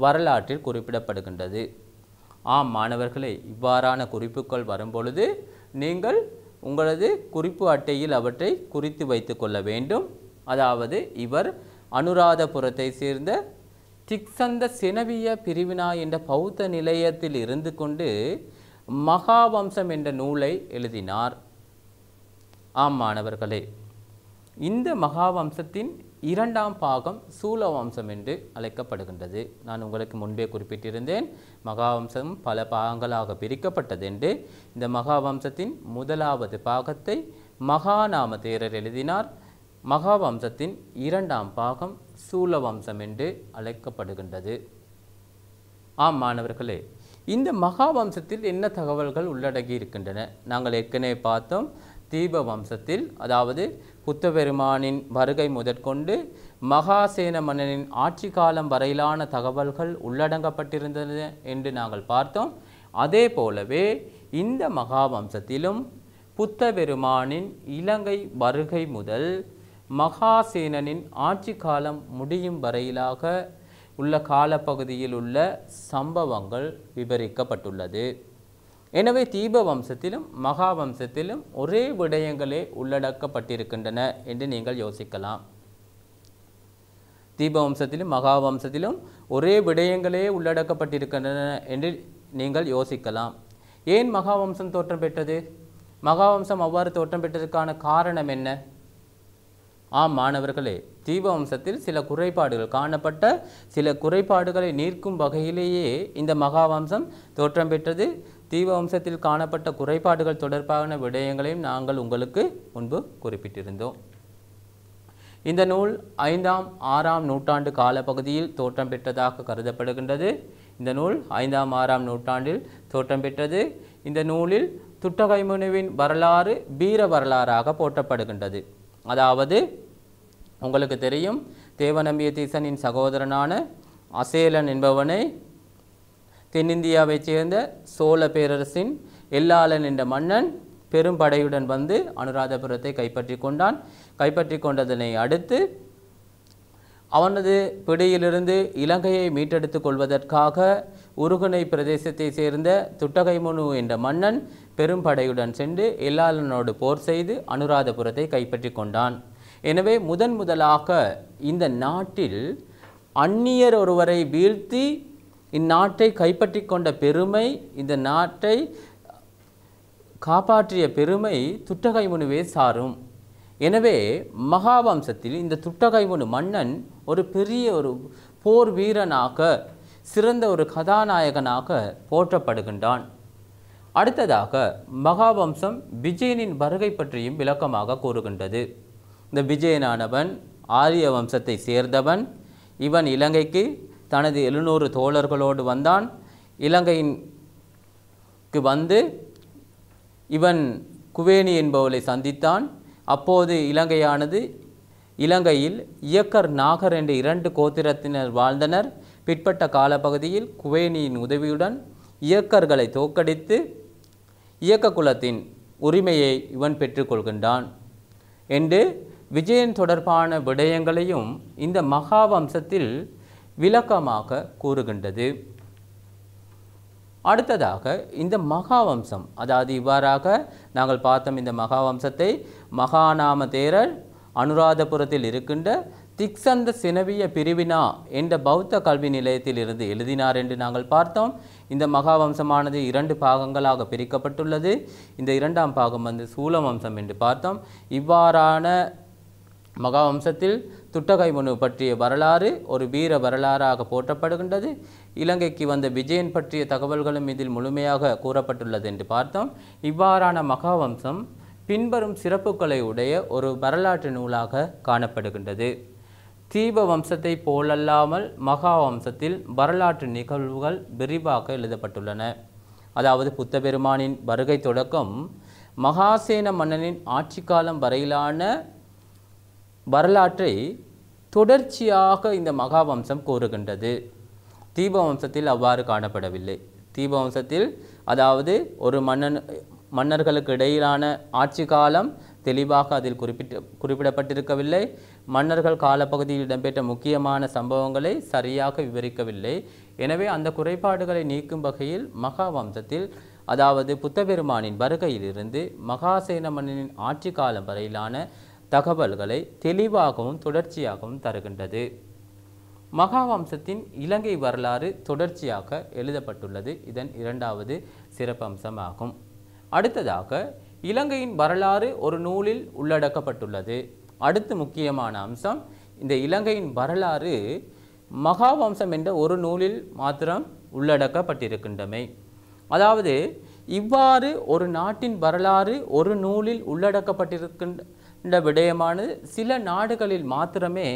வரலாற்றில் குறிப்பிடப்படுகின்றது. ஆம் மாணவர்களே, இவ்வாறான குறிப்புகள் வரும்பொழுது நீங்கள் உங்களது குறிப்பு அட்டையில் அவற்றை குறித்து வைத்து கொள்ள வேண்டும். அதாவது இவர் அனுராதபுரத்தை சேர்ந்த திக்சந்த செனவிய பிரிவினா என்ற பௌத்த நிலையத்தில் இருந்து கொண்டு மகாவம்சம் என்ற நூலை எழுதினார். ஆம் மாணவர்களே, இந்த மகாவம்சத்தின் இரண்டாம் பாகம் சூலவம்சம் என்று அழைக்கப்படுகின்றது. நான் உங்களுக்கு முன்பே குறிப்பிட்டிருந்தேன், மகாவம்சம் பல பாகங்களாக பிரிக்கப்பட்டது என்று. இந்த மகாவம்சத்தின் முதலாவது பாகத்தை மகாநாம தேரர் எழுதினார். மகாவம்சத்தின் இரண்டாம் பாகம் சூலவம்சம் என்று அழைக்கப்படுகின்றது. ஆம் மாணவர்களே, இந்த மகாவம்சத்தில் என்ன தகவல்கள் உள்ளடங்கி இருக்கின்றன? நாங்கள் ஏற்கனவே பார்த்தோம், தீபவம்சத்தில் அதாவது புத்தபெருமானின் வருகை முதற்கொண்டு மகாசேன மன்னனின் ஆட்சி காலம் வரையிலான தகவல்கள் உள்ளடங்கப்பட்டிருந்தன என்று நாங்கள் பார்த்தோம். அதே போலவே இந்த மகாவம்சத்திலும் புத்தபெருமானின் இலங்கை வருகை முதல் மகாசேனனின் ஆட்சி காலம் முடியும் வரையிலாக உள்ள காலப்பகுதியில் உள்ள சம்பவங்கள் விவரிக்கப்பட்டுள்ளது. எனவே தீபவம்சத்திலும் மகாவம்சத்திலும் ஒரே விடயங்களே உள்ளடக்கப்பட்டிருக்கின்றன என்று நீங்கள் யோசிக்கலாம். தீபவம்சத்திலும் மகாவம்சத்திலும் ஒரே விடயங்களே உள்ளடக்கப்பட்டிருக்கின்றன என்று நீங்கள் யோசிக்கலாம். ஏன் மகாவம்சம் தோற்றம் பெற்றது? மகாவம்சம் அவ்வாறு தோற்றம் பெற்றதற்கான காரணம் என்ன? ஆம் மாணவர்களே, தீபவம்சத்தில் சில குறைபாடுகள் காணப்பட்ட சில குறைபாடுகளை நீக்கும் வகையிலேயே இந்த மகாவம்சம் தோற்றம் பெற்றது. தீபவம்சத்தில் காணப்பட்ட குறைபாடுகள் தொடர்பான விடயங்களையும் நாங்கள் உங்களுக்கு முன்பு குறிப்பிட்டிருந்தோம். இந்த நூல் 5ஆம் 6ஆம் நூற்றாண்டு காலப்பகுதியில் தோற்றம் பெற்றதாக கருதப்படுகின்றது. இந்த நூல் 5ஆம் 6ஆம் நூற்றாண்டில் தோற்றம் பெற்றது. இந்த நூலில் துட்டகைமுனுவின் வரலாறு வீர வரலாறாக போற்றப்படுகின்றது. அதாவது உங்களுக்கு தெரியும், தேவநம்பியதீசனின் சகோதரனான அசேலன் என்பவனை தென்னிந்தியாவைச் சேர்ந்த சோழ பேரரசின் எல்லாளன் என்ற மன்னன் பெரும் படையுடன் வந்து அனுராதபுரத்தை கைப்பற்றி கொண்டான். கைப்பற்றி கொண்டதனை அடுத்து அவனது பிடியிலிருந்து இலங்கையை மீட்டெடுத்து கொள்வதற்காக உருகுணை பிரதேசத்தை சேர்ந்த துட்டகைமுனு என்ற மன்னன் பெரும் படையுடன் சென்று எல்லாளனோடு போர் செய்து அனுராதபுரத்தை கைப்பற்றி கொண்டான். எனவே முதலாக இந்த நாட்டில் அந்நியர் ஒருவரை வீழ்த்தி இந்நாட்டை கைப்பற்றி கொண்ட பெருமை, இந்த நாட்டை காப்பாற்றிய பெருமை துட்டகைமுனுவே சாரும். எனவே மகாவம்சத்தில் இந்த துட்டகைமுனு மன்னன் ஒரு பெரிய ஒரு போர் வீரனாக, சிறந்த ஒரு கதாநாயகனாக போற்றப்படுகின்றான். அடுத்ததாக மகாவம்சம் விஜயனின் வருகை பற்றியும் விளக்கமாக கூறுகின்றது. இந்த விஜயனானவன் ஆரிய வம்சத்தை சேர்ந்தவன். இவன் இலங்கைக்கு தனது 700 தோழர்களோடு வந்தான். இலங்கைக்கு வந்து இவன் குவேணி என்பவளை சந்தித்தான். அப்போது இலங்கையில் இயக்கர் நாகர் என்ற 2 கோத்திரத்தினர் வாழ்ந்தனர். பிற்பட்ட காலப்பகுதியில் குவேணியின் உதவியுடன் இயக்கர்களை தோற்கடித்து இயக்க குலத்தின் உரிமையை இவன் பெற்றுக்கொள்கின்றான் என்று விஜயன் தொடர்பான விடயங்களையும் இந்த மகாவம்சத்தில் விளக்கமாக கூறுகின்றது. அடுத்ததாக இந்த மகாவம்சம், அதாவது இவ்வாறாக நாங்கள் பார்த்தோம், இந்த மகாவம்சத்தை மகாநாம தேரர் அனுராதபுரத்தில் இருக்கின்ற திக்சந்த சினவிய பிரிவினா என்ற பௌத்த கல்வி நிலையத்தில் இருந்து எழுதினார் என்று நாங்கள் பார்த்தோம். இந்த மகாவம்சமானது 2 பாகங்களாக பிரிக்கப்பட்டுள்ளது. இந்த 2ஆம் பாகம் சூலவம்சம் என்று பார்த்தோம். இவ்வாறான மகாவம்சத்தில் துட்டகைமுனு பற்றிய வரலாறு ஒரு வீர வரலாறாக போற்றப்படுகின்றது. இலங்கைக்கு வந்த விஜயன் பற்றிய தகவல்களும் இதில் முழுமையாக கூறப்பட்டுள்ளது என்று பார்த்தோம். இவ்வாறான மகாவம்சம் பின்வரும் சிறப்புகளை உடைய ஒரு வரலாற்று நூலாக காணப்படுகின்றது. தீபவம்சத்தை போலல்லாமல் மகாவம்சத்தில் வரலாற்று நிகழ்வுகள் விரிவாக எழுதப்பட்டுள்ளன. அதாவது புத்த பெருமானின் வருகை தொடக்கம் மகாசேன மன்னனின் ஆட்சி காலம் வரையிலான வரலாற்றை தொடர்ச்சியாக இந்த மகாவம்சம் கூறுகின்றது. தீபவம்சத்தில் அவ்வாறு காணப்படவில்லை. தீபவம்சத்தில் அதாவது ஒரு மன்னர்களுக்கு இடையிலான ஆட்சி காலம் தெளிவாக அதில் குறிப்பிடப்பட்டிருக்கவில்லை. மன்னர்கள் காலப்பகுதியில் இடம்பெற்ற முக்கியமான சம்பவங்களை சரியாக விவரிக்கவில்லை. எனவே அந்த குறைபாடுகளை நீக்கும் வகையில் மகாவம்சத்தில், அதாவது புத்தபெருமானின் வருகையிலிருந்து மகாசேன மன்னனின் ஆட்சி காலம் வரையிலான தகவல்களை தெளிவாகவும் தொடர்ச்சியாகவும் தருகின்றது. மகாவம்சத்தின் இலங்கை வரலாறு தொடர்ச்சியாக எழுதப்பட்டுள்ளது. இதன் 2வது சிறப்பம்சமாகும். அடுத்ததாக இலங்கையின் வரலாறு ஒரு நூலில் உள்ளடக்கப்பட்டுள்ளது. அடுத்து முக்கியமான அம்சம், இந்த இலங்கையின் வரலாறு மகாவம்சம் என்ற ஒரு நூலில் மாத்திரம் உள்ளடக்கப்பட்டிருக்கின்றமை. அதாவது இவ்வாறு ஒரு நாட்டின் வரலாறு ஒரு நூலில் உள்ளடக்கப்பட்டிருக்கின்ற விடயமானது சில நாடுகளில் மாத்திரமே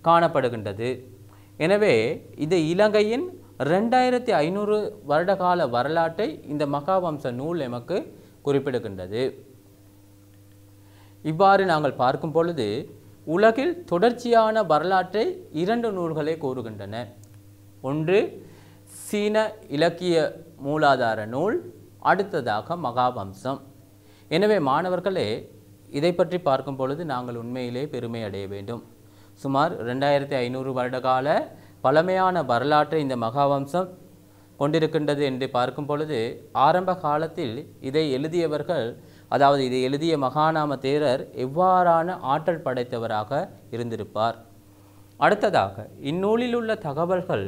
காணப்படுகின்றது. எனவே இது இலங்கையின் 2500 வருடகால வரலாற்றை இந்த மகாவம்ச நூல் எமக்கு குறிப்பிடுகின்றது. இவ்வாறு நாங்கள் பார்க்கும் பொழுது உலகில் தொடர்ச்சியான வரலாற்றை 2 நூல்களை கூறுகின்றன. ஒன்று சீன இலக்கிய மூலாதார நூல், அடுத்ததாக மகாவம்சம். எனவே மாணவர்களே, இதை பற்றி பார்க்கும் பொழுது நாங்கள் உண்மையிலே பெருமை அடைய வேண்டும். சுமார் 2500 வருடகால பழமையான வரலாற்றை இந்த மகாவம்சம் கொண்டிருக்கின்றது என்று பார்க்கும் பொழுது, ஆரம்ப காலத்தில் இதை எழுதியவர்கள், அதாவது இதை எழுதிய மகாநாம தேரர் எவ்வாறான ஆற்றல் படைத்தவராக இருந்திருப்பார். அடுத்ததாக இந்நூலில் உள்ள தகவல்கள்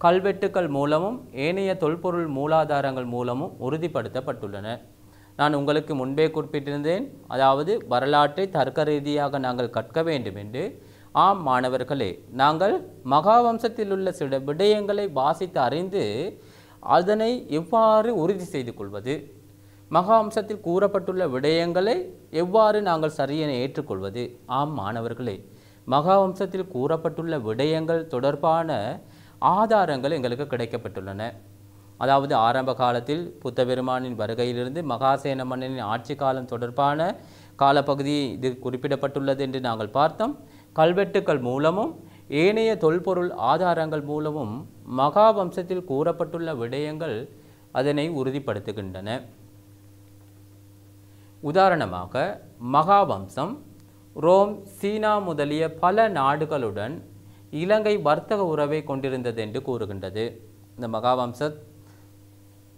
கல்வெட்டுக்கள் மூலமும் ஏனைய தொல்பொருள் மூலாதாரங்கள் மூலமும் உறுதிப்படுத்தப்பட்டுள்ளன. நான் உங்களுக்கு முன்பே குறிப்பிட்டிருந்தேன், அதாவது வரலாற்றை தர்க்க ரீதியாக நாங்கள் கற்க வேண்டும் என்று. ஆம் மாணவர்களே, நாங்கள் மகாவம்சத்தில் உள்ள சில விடயங்களை வாசித்து அறிந்து அதனை எவ்வாறு உறுதி செய்து கொள்வது, மகாவம்சத்தில் கூறப்பட்டுள்ள விடயங்களை எவ்வாறு நாங்கள் சரியென ஏற்றுக்கொள்வது. ஆம் மாணவர்களே, மகாவம்சத்தில் கூறப்பட்டுள்ள விடயங்கள் தொடர்பான ஆதாரங்கள் எங்களுக்கு கிடைக்கப்பட்டுள்ளன. அதாவது ஆரம்ப காலத்தில் புத்த பெருமானின் வருகையிலிருந்து மகாசேன மன்னனின் ஆட்சி காலம் தொடர்பான காலப்பகுதி இது குறிப்பிடப்பட்டுள்ளது என்று நாங்கள் பார்த்தோம். கல்வெட்டுக்கள் மூலமும் ஏனைய தொல்பொருள் ஆதாரங்கள் மூலமும் மகாவம்சத்தில் கூறப்பட்டுள்ள விடயங்கள் அதனை உறுதிப்படுத்துகின்றன. உதாரணமாக, மகாவம்சம் ரோம், சீனா முதலிய பல நாடுகளுடன் இலங்கை வர்த்தக உறவை கொண்டிருந்தது என்று கூறுகின்றது. இந்த மகாவம்ச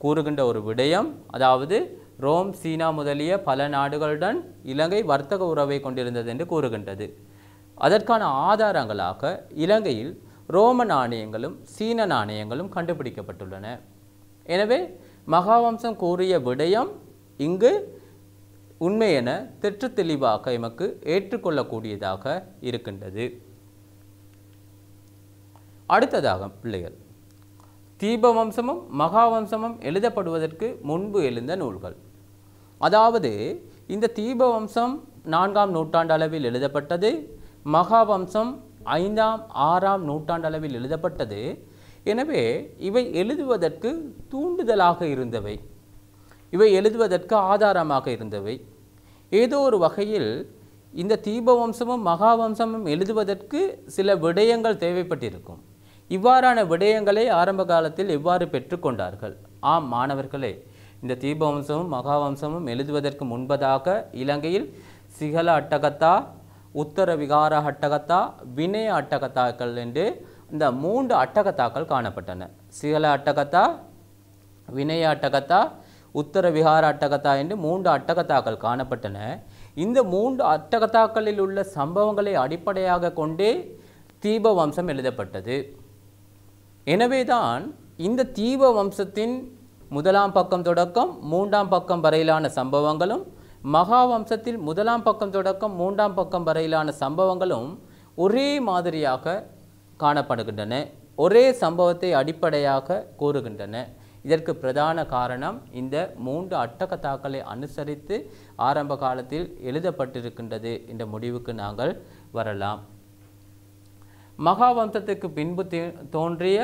கூறுகின்ற ஒரு விடயம், அதாவது ரோம், சீனா முதலிய பல நாடுகளுடன் இலங்கை வர்த்தக உறவை கொண்டிருந்தது என்று கூறுகின்றது. அதற்கான ஆதாரங்களாக இலங்கையில் ரோம நாணயங்களும் சீன நாணயங்களும் கண்டுபிடிக்கப்பட்டுள்ளன. எனவே மகாவம்சம் கூறிய விடயம் இங்கு உண்மை என தெற்று தெளிவாக எமக்கு ஏற்றுக்கொள்ளக்கூடியதாக இருக்கின்றது. அடுத்ததாக பிள்ளைகள், தீபவம்சமும் மகாவம்சமும் எழுதப்படுவதற்கு முன்பு எழுந்த நூல்கள். அதாவது இந்த தீபவம்சம் 4ஆம் நூற்றாண்டு அளவில் எழுதப்பட்டது, மகாவம்சம் 5ஆம் 6ஆம் நூற்றாண்டு அளவில் எழுதப்பட்டது. எனவே இவை எழுதுவதற்கு தூண்டுதலாக இருந்தவை, இவை எழுதுவதற்கு ஆதாரமாக இருந்தவை. ஏதோ ஒரு வகையில் இந்த தீபவம்சமும் மகாவம்சமும் எழுதுவதற்கு சில விடயங்கள் தேவைப்பட்டிருக்கும். இவ்வாறான விடயங்களை ஆரம்ப காலத்தில் எவ்வாறு பெற்றுக்கொண்டார்கள்? ஆம் மாணவர்களே, இந்த தீபவம்சமும் மகாவம்சமும் எழுதுவதற்கு முன்பதாக இலங்கையில் சிஹல அட்டகத்தா, உத்தர விகார அட்டகத்தா, வினய அட்டகத்தாக்கள் என்று இந்த 3 அட்டகத்தாக்கள் காணப்பட்டன. சிஹல அட்டகத்தா, வினய அட்டகத்தா, உத்தர விகார அட்டகத்தா என்று 3 அட்டகத்தாக்கள் காணப்பட்டன. இந்த 3 அட்டகத்தாக்களில் உள்ள சம்பவங்களை அடிப்படையாக கொண்டே தீபவம்சம் எழுதப்பட்டது. எனவேதான் இந்த தீபவம்சத்தின் 1ஆம் பக்கம் தொடக்கம் 3ஆம் பக்கம் வரையிலான சம்பவங்களும், மகாவம்சத்தில் 1ஆம் பக்கம் தொடக்கம் 3ஆம் பக்கம் வரையிலான சம்பவங்களும் ஒரே மாதிரியாக காணப்படுகின்றன, ஒரே சம்பவத்தை அடிப்படையாக கூறுகின்றன. இதற்கு பிரதான காரணம் இந்த 3 அட்டகத்தாக்களை அனுசரித்து ஆரம்ப காலத்தில் எழுதப்பட்டிருக்கின்றது என்ற முடிவுக்கு நாங்கள் வரலாம். மகாவம்சத்துக்கு பின்பு தோன்றிய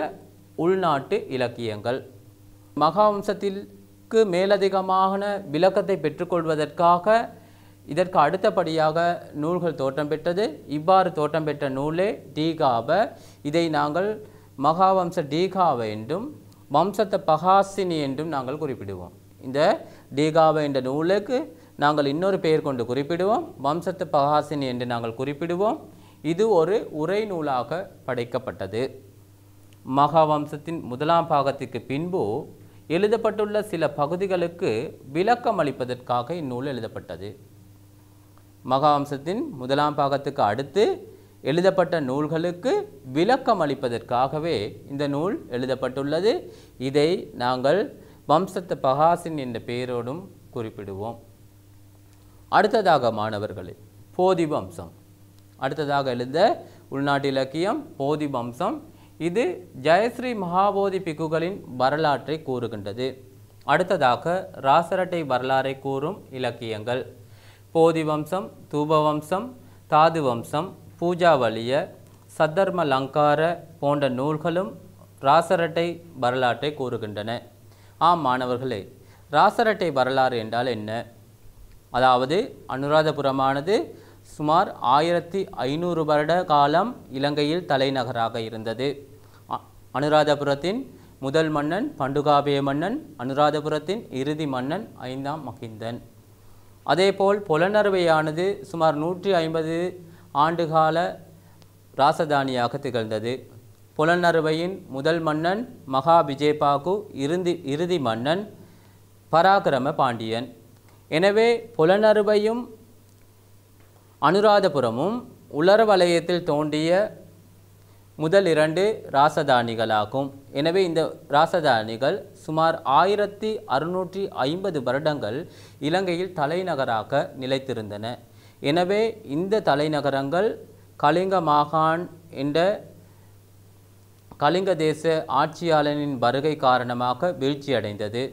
உள்நாட்டு இலக்கியங்கள். மகாவம்சத்திற்கு மேலதிகமான விளக்கத்தை பெற்றுக்கொள்வதற்காக இதற்கு அடுத்தபடியாக நூல்கள் தோற்றம் பெற்றது. இவ்வாறு தோற்றம் பெற்ற நூலே டீகாவ. இதை நாங்கள் மகாவம்ச டீகாவ என்றும் வம்சத்த பகாசினி என்றும் நாங்கள் குறிப்பிடுவோம். இந்த டீகாவ என்ற நூலுக்கு நாங்கள் இன்னொரு பெயர் கொண்டு குறிப்பிடுவோம், வம்சத்த பகாசினி என்று நாங்கள் குறிப்பிடுவோம். இது ஒரு உரை நூலாக படைக்கப்பட்டது. மகாவம்சத்தின் 1ஆம் பாகத்திற்கு பின்பு எழுதப்பட்டுள்ள சில பகுதிகளுக்கு விளக்கம் அளிப்பதற்காக இந்நூல் எழுதப்பட்டது. மகாவம்சத்தின் 1ஆம் பாகத்துக்கு அடுத்து எழுதப்பட்ட நூல்களுக்கு விளக்கம் அளிப்பதற்காகவே இந்த நூல் எழுதப்பட்டுள்ளது. இதை நாங்கள் வம்சத்த பகாசின் என்ற பெயரோடும் குறிப்பிடுவோம். அடுத்ததாக மாணவர்களே, போதிவம்சம். அடுத்ததாக எழுத உள்நாட்டு இலக்கியம் போதிவம்சம். இது ஜெயஸ்ரீ மகாபோதி பிக்குகளின் வரலாற்றை கூறுகின்றது. அடுத்ததாக ராசரட்டை வரலாறை கூறும் இலக்கியங்கள் போதிவம்சம், தூபவம்சம், தாதுவம்சம், பூஜாவலிய, சத்தர்ம லங்கார போன்ற நூல்களும் ராசரட்டை வரலாற்றை கூறுகின்றன. ஆம் மாணவர்களே, ராசரட்டை வரலாறு என்றால் என்ன? அதாவது அனுராதபுரமானது சுமார் 1500 வருட காலம் இலங்கையில் தலைநகராக இருந்தது. அனுராதபுரத்தின் முதல் மன்னன் பண்டுகாபய மன்னன், அனுராதபுரத்தின் இறுதி மன்னன் 5ஆம் மகிந்தன். அதேபோல் பொலனறுவையானது சுமார் 150 ஆண்டுகால ராசதானியாக திகழ்ந்தது. பொலனறுவையின் முதல் மன்னன் மகா விஜயபாகு, இறுதி மன்னன் பராக்கிரம பாண்டியன். எனவே பொலனறுவையும் அனுராதபுரமும் உலர வலயத்தில் தோன்றிய முதல் 2 ராசதானிகளாகும். எனவே இந்த ராசதானிகள் சுமார் 1650 வருடங்கள் இலங்கையில் தலைநகராக நிலைத்திருந்தன. எனவே இந்த தலைநகரங்கள் கலிங்க மாகாண் என்ற கலிங்க தேச ஆட்சியாளனின் வருகை காரணமாக வீழ்ச்சியடைந்தது.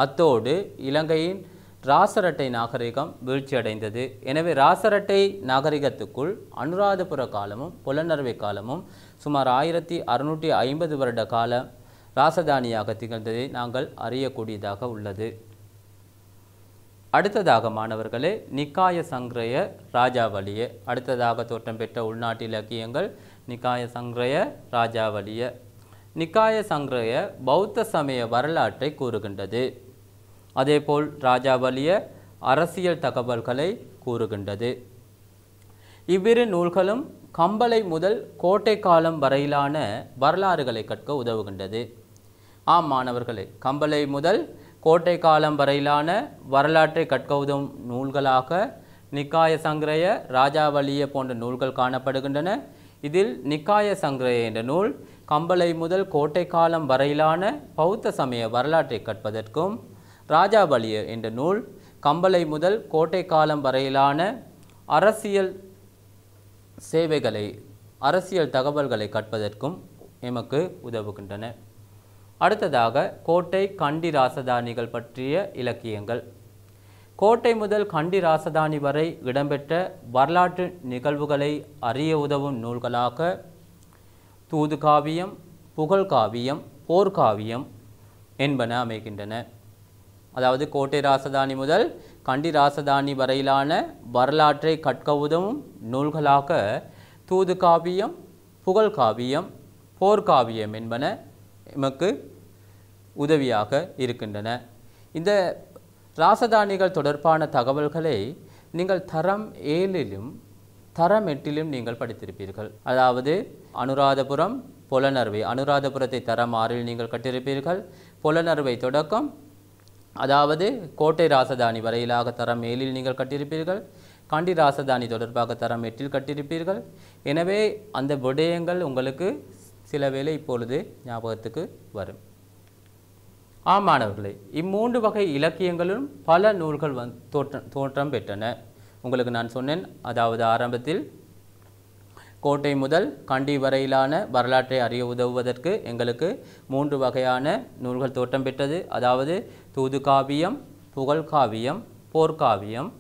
அத்தோடு இலங்கையின் ராசரட்டை நாகரிகம் வீழ்ச்சியடைந்தது. எனவே ராசரட்டை நாகரிகத்துக்குள் அனுராதபுர காலமும் புலனறுவை காலமும் சுமார் 1650 வருட காலம் ராசதானியாக திகழ்ந்ததை நாங்கள் அறியக்கூடியதாக உள்ளது. அடுத்ததாக மாணவர்களே, நிக்காய சங்கிரய ராஜாவலிய. அடுத்ததாக தோற்றம் பெற்ற உள்நாட்டு இலக்கியங்கள் நிக்காய சங்கிரய ராஜாவலிய. நிக்காய சங்கிரய பௌத்த சமய வரலாற்றை கூறுகின்றது. அதேபோல் ராஜாவலிய அரசியல் தகவல்களை கூறுகின்றது. இவ்விரு நூல்களும் கம்பளை முதல் கோட்டை காலம் வரையிலான வரலாறுகளை கற்க உதவுகின்றது. ஆம் மாணவர்களே, கம்பளை முதல் கோட்டை காலம் வரையிலான வரலாற்றை கற்க உதவும் நூல்களாக நிக்காய சங்கிரய ராஜாவலிய போன்ற நூல்கள் காணப்படுகின்றன. இதில் நிக்காய சங்கிரய என்ற நூல் கம்பளை முதல் கோட்டை காலம் வரையிலான பௌத்த சமய வரலாற்றை கற்பதற்கும், ராஜாவலிய என்ற நூல் கம்பளை முதல் கோட்டை காலம் வரையிலான அரசியல் சேவைகளை அரசியல் தகவல்களை கற்பதற்கும் எமக்கு உதவுகின்றன. அடுத்ததாக கோட்டை கண்டி ராசதானிகள் பற்றிய இலக்கியங்கள். கோட்டை முதல் கண்டி ராசதானி வரை இடம்பெற்ற வரலாற்று நிகழ்வுகளை அறிய உதவும் நூல்களாக தூதுகாவியம், புகழ்காவியம், போர்க்காவியம் என்பன அமைகின்றன. அதாவது கோட்டை ராசதானி முதல் கண்டி ராசதானி வரையிலான வரலாற்றை கற்க உதவும் நூல்களாக தூதுகாவியம், புகழ்காவியம், போர்க்காவியம் என்பன எமக்கு உதவியாக இருக்கின்றன. இந்த ராசதானிகள் தொடர்பான தகவல்களை நீங்கள் தரம் 7லும் தரம் 8லும் நீங்கள் படித்திருப்பீர்கள். அதாவது அனுராதபுரம், புலனறுவை, அனுராதபுரத்தை தரம் 6ல் நீங்கள் கற்றிருப்பீர்கள். புலனறுவை தொடக்கம், அதாவது கோட்டை ராசதானி வரையிலாக தரம் 7ல் நீங்கள் கட்டியிருப்பீர்கள். கண்டி ராசதானி தொடர்பாக தரம் 8ல் கட்டியிருப்பீர்கள். எனவே அந்த விடயங்கள் உங்களுக்கு சில வேளை இப்பொழுது ஞாபகத்துக்கு வரும். ஆம் மாணவர்களே, இம்மூன்று வகை இலக்கியங்களும் பல நூல்கள் தோற்றம் பெற்றன. உங்களுக்கு நான் சொன்னேன், அதாவது ஆரம்பத்தில் கோட்டை முதல் கண்டி வரையிலான வரலாற்றை அறிய உதவுவதற்கு எங்களுக்கு 3 வகையான நூல்கள் தோற்றம் பெற்றது. அதாவது தூது காவியம், புகழ்காவியம், போர்க்காவியம்.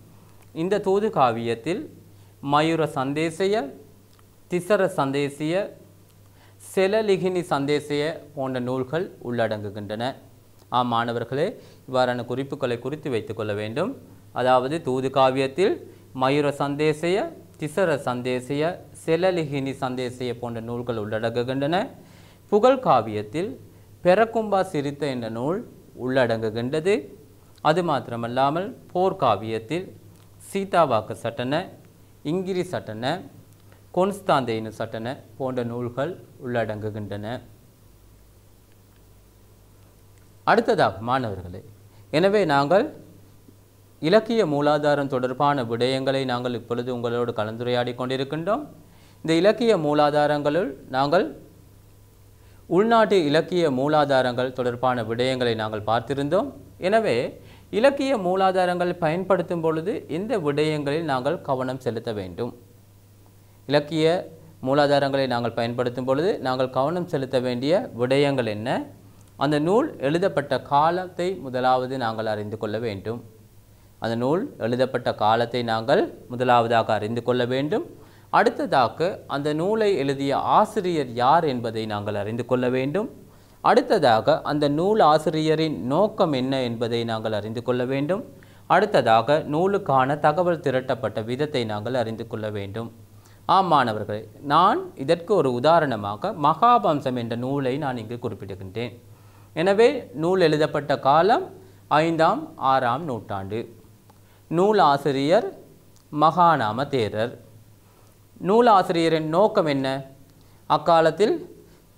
இந்த தூது காவியத்தில் மயூர சந்தேசிய, திசர சந்தேசிய, செலலிகினி சந்தேசிய போன்ற நூல்கள் உள்ளடங்குகின்றன. ஆம் மாணவர்களே, இவ்வாறான குறிப்புகளை குறித்து வைத்துக் கொள்ள வேண்டும். அதாவது தூது காவியத்தில் மயூர சந்தேசிய, திசர சந்தேசிய, செலலிகினி சந்தேசிய போன்ற நூல்கள் உள்ளடங்குகின்றன. புகழ்காவியத்தில் பெரகும்பா சிரித்த என்ற நூல் உள்ளடங்குகின்றது. அது மாத்திரமல்லாமல் போர்க்காவியத்தில் சீதாவாக்கு சட்டன, இங்கிரி சட்டன, கொன்ஸ்தாந்தேனு சட்டன போன்ற நூல்கள் உள்ளடங்குகின்றன. அடுத்ததாக மாணவர்களே, எனவே நாங்கள் இலக்கிய மூலாதாரம் தொடர்பான விடயங்களை நாங்கள் இப்பொழுது உங்களோடு கலந்துரையாடி கொண்டிருக்கின்றோம். இந்த இலக்கிய மூலாதாரங்களுள் நாங்கள் உள்நாட்டு இலக்கிய மூலாதாரங்கள் தொடர்பான விடயங்களை நாங்கள் பார்த்திருந்தோம். எனவே இலக்கிய மூலாதாரங்கள் பயன்படுத்தும் பொழுது இந்த விடயங்களில் நாங்கள் கவனம் செலுத்த வேண்டும். இலக்கிய மூலாதாரங்களை நாங்கள் பயன்படுத்தும் பொழுது நாங்கள் கவனம் செலுத்த வேண்டிய விடயங்கள் என்ன? அந்த நூல் எழுதப்பட்ட காலத்தை முதலாவது நாங்கள் அறிந்து கொள்ள வேண்டும். அந்த நூல் எழுதப்பட்ட காலத்தை நாங்கள் முதலாவதாக அறிந்து கொள்ள வேண்டும். அடுத்ததாக அந்த நூலை எழுதிய ஆசிரியர் யார் என்பதை நாங்கள் அறிந்து கொள்ள வேண்டும். அடுத்ததாக அந்த நூல் ஆசிரியரின் நோக்கம் என்ன என்பதை நாங்கள் அறிந்து கொள்ள வேண்டும். அடுத்ததாக நூலுக்கான தகவல் திரட்டப்பட்ட விதத்தை நாங்கள் அறிந்து கொள்ள வேண்டும். ஆம் மாணவர்களே, நான் இதற்கு ஒரு உதாரணமாக மகாவம்சம் என்ற நூலை நான் இங்கு குறிப்பிடுகின்றேன். எனவே நூல் எழுதப்பட்ட காலம் 5ஆம் 6ஆம் நூற்றாண்டு. நூல் ஆசிரியர் மகாநாம தேரர். நூல் ஆசிரியரின் நோக்கம் என்ன? அக்காலத்தில்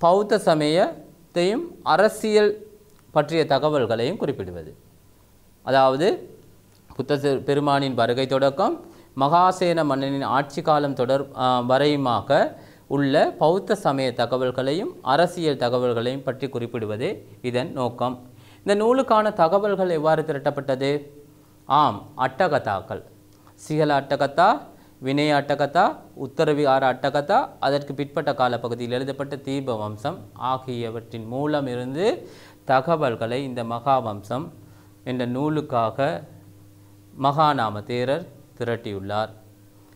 பௌத்த சமயத்தையும் அரசியல் பற்றிய தகவல்களையும் குறிப்பிடுவது. அதாவது புத்த பெருமானின் வருகை தொடக்கம் மகாசேன மன்னனின் ஆட்சி காலம் வரையுமாக உள்ள பௌத்த சமய தகவல்களையும் அரசியல் தகவல்களையும் பற்றி குறிப்பிடுவதே இதன் நோக்கம். இந்த நூலுக்கான தகவல்கள் எவ்வாறு திரட்டப்பட்டது? அட்டகதாக்கள், சிஹல அட்டகதா, வினய அட்டகதா, உத்தரவிகார அட்டகதா, அதற்கு பிற்பட்ட காலப்பகுதியில் எழுதப்பட்ட தீப வம்சம் ஆகியவற்றின் மூலம் இருந்து தகவல்களை இந்த மகாவம்சம் என்ற நூலுக்காக மகாநாம தேரர் திரட்டியுள்ளார்.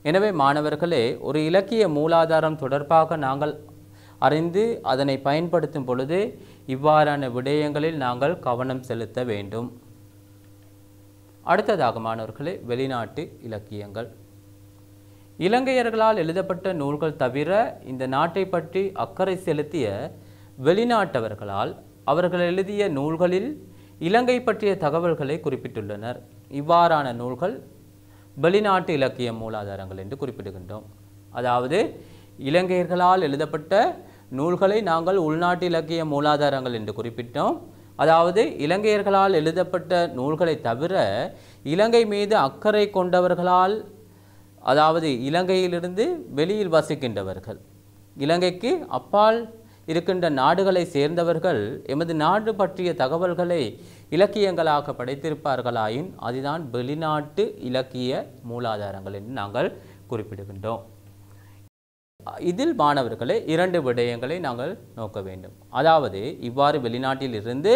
எனவே மாணவர்களே, ஒரு இலக்கிய மூலாதாரம் தொடர்பாக நாங்கள் அறிந்து அதனை பயன்படுத்தும் பொழுது இவ்வாறான விடயங்களில் நாங்கள் கவனம் செலுத்த வேண்டும். அடுத்ததாக மாணவர்களே, வெளிநாட்டு இலக்கியங்கள். இலங்கையர்களால் எழுதப்பட்ட நூல்கள் தவிர இந்த நாட்டை பற்றி அக்கறை செலுத்திய வெளிநாட்டவர்களால் அவர்கள் எழுதிய நூல்களில் இலங்கை பற்றிய தகவல்களை குறிப்பிட்டுள்ளனர். இவ்வாறான நூல்கள் வெளிநாட்டு இலக்கிய மூலாதாரங்கள் என்று குறிப்பிடுகின்றோம். அதாவது இலங்கையர்களால் எழுதப்பட்ட நூல்களை நாங்கள் உள்நாட்டு இலக்கிய மூலாதாரங்கள் என்று குறிப்பிட்டோம். அதாவது இலங்கையர்களால் எழுதப்பட்ட நூல்களை தவிர இலங்கை மீது அக்கறை கொண்டவர்களால், அதாவது இலங்கையிலிருந்து வெளியில் வசிக்கின்றவர்கள், இலங்கைக்கு அப்பால் இருக்கின்ற நாடுகளை சேர்ந்தவர்கள் எமது நாடு பற்றிய தகவல்களை இலக்கியங்களாக படைத்திருப்பார்களாயின் அதுதான் வெளிநாட்டு இலக்கிய மூலாதாரங்கள் என்று நாங்கள் குறிப்பிடுகின்றோம். இதில் மாணவர்களே 2 விடயங்களை நாங்கள் நோக்க வேண்டும். அதாவது இவ்வாறு வெளிநாட்டில் இருந்து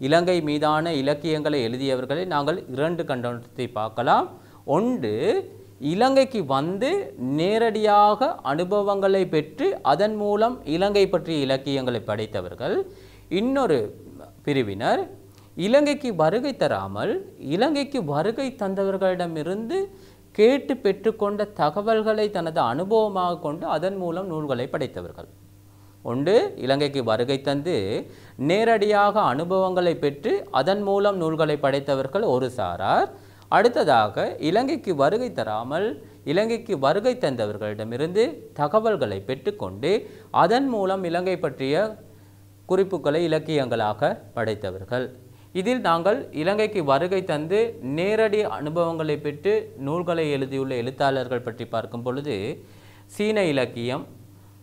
இலங்கை மீதான இலக்கியங்களை எழுதியவர்களை நாங்கள் 2 கண்ணோட்டத்தை பார்க்கலாம். ஒன்று, இலங்கைக்கு வந்து நேரடியாக அனுபவங்களை பெற்று அதன் மூலம் இலங்கை பற்றிய இலக்கியங்களை படைத்தவர்கள். இன்னொரு பிரிவினர் இலங்கைக்கு வருகை தராமல் இலங்கைக்கு வருகை தந்தவர்களிடமிருந்து கேட்டு பெற்றுக்கொண்ட தகவல்களை தனது அனுபவமாக கொண்டு அதன் மூலம் நூல்களை படைத்தவர்கள். ஒன்று, இலங்கைக்கு வருகை தந்து நேரடியாக அனுபவங்களை பெற்று அதன் மூலம் நூல்களை படைத்தவர்கள் ஒரு சாரார். அடுத்ததாக இலங்கைக்கு வருகை தராமல் இலங்கைக்கு வருகை தந்தவர்களிடமிருந்து தகவல்களை பெற்றுக்கொண்டு அதன் மூலம் இலங்கை பற்றிய குறிப்புகளை இலக்கியங்களாக படைத்தவர்கள். இதில் நாங்கள் இலங்கைக்கு வருகை தந்து நேரடி அனுபவங்களை பெற்று நூல்களை எழுதியுள்ள எழுத்தாளர்கள் பற்றி பார்க்கும் பொழுது சீன இலக்கியம்,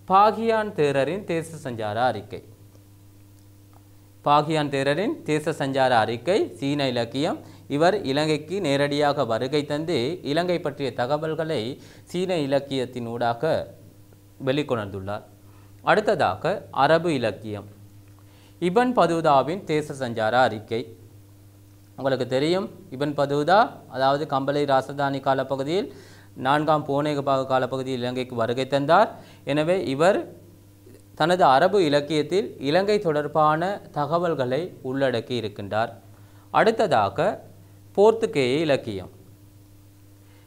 பாகியான் தேரரின் தேச சஞ்சார அறிக்கை. பாகியான் தேரரின் தேச சஞ்சார அறிக்கை சீன இலக்கியம். இவர் இலங்கைக்கு நேரடியாக வருகை தந்து இலங்கை பற்றிய தகவல்களை சீன இலக்கியத்தினூடாக வெளிக்கொணர்ந்துள்ளார். அடுத்ததாக அரபு இலக்கியம், இபன் பதூதாவின் தேச சஞ்சார அறிக்கை. உங்களுக்கு தெரியும், இபன் பதூதா அதாவது கம்பளை ராசதானி காலப்பகுதியில் 4ஆம் பூனேகபாகு காலப்பகுதியில் இலங்கைக்கு வருகை தந்தார். எனவே இவர் தனது அரபு இலக்கியத்தில் இலங்கை தொடர்பான தகவல்களை உள்ளடக்கி இருக்கின்றார். அடுத்ததாக போர்த்துகேய இலக்கியம்,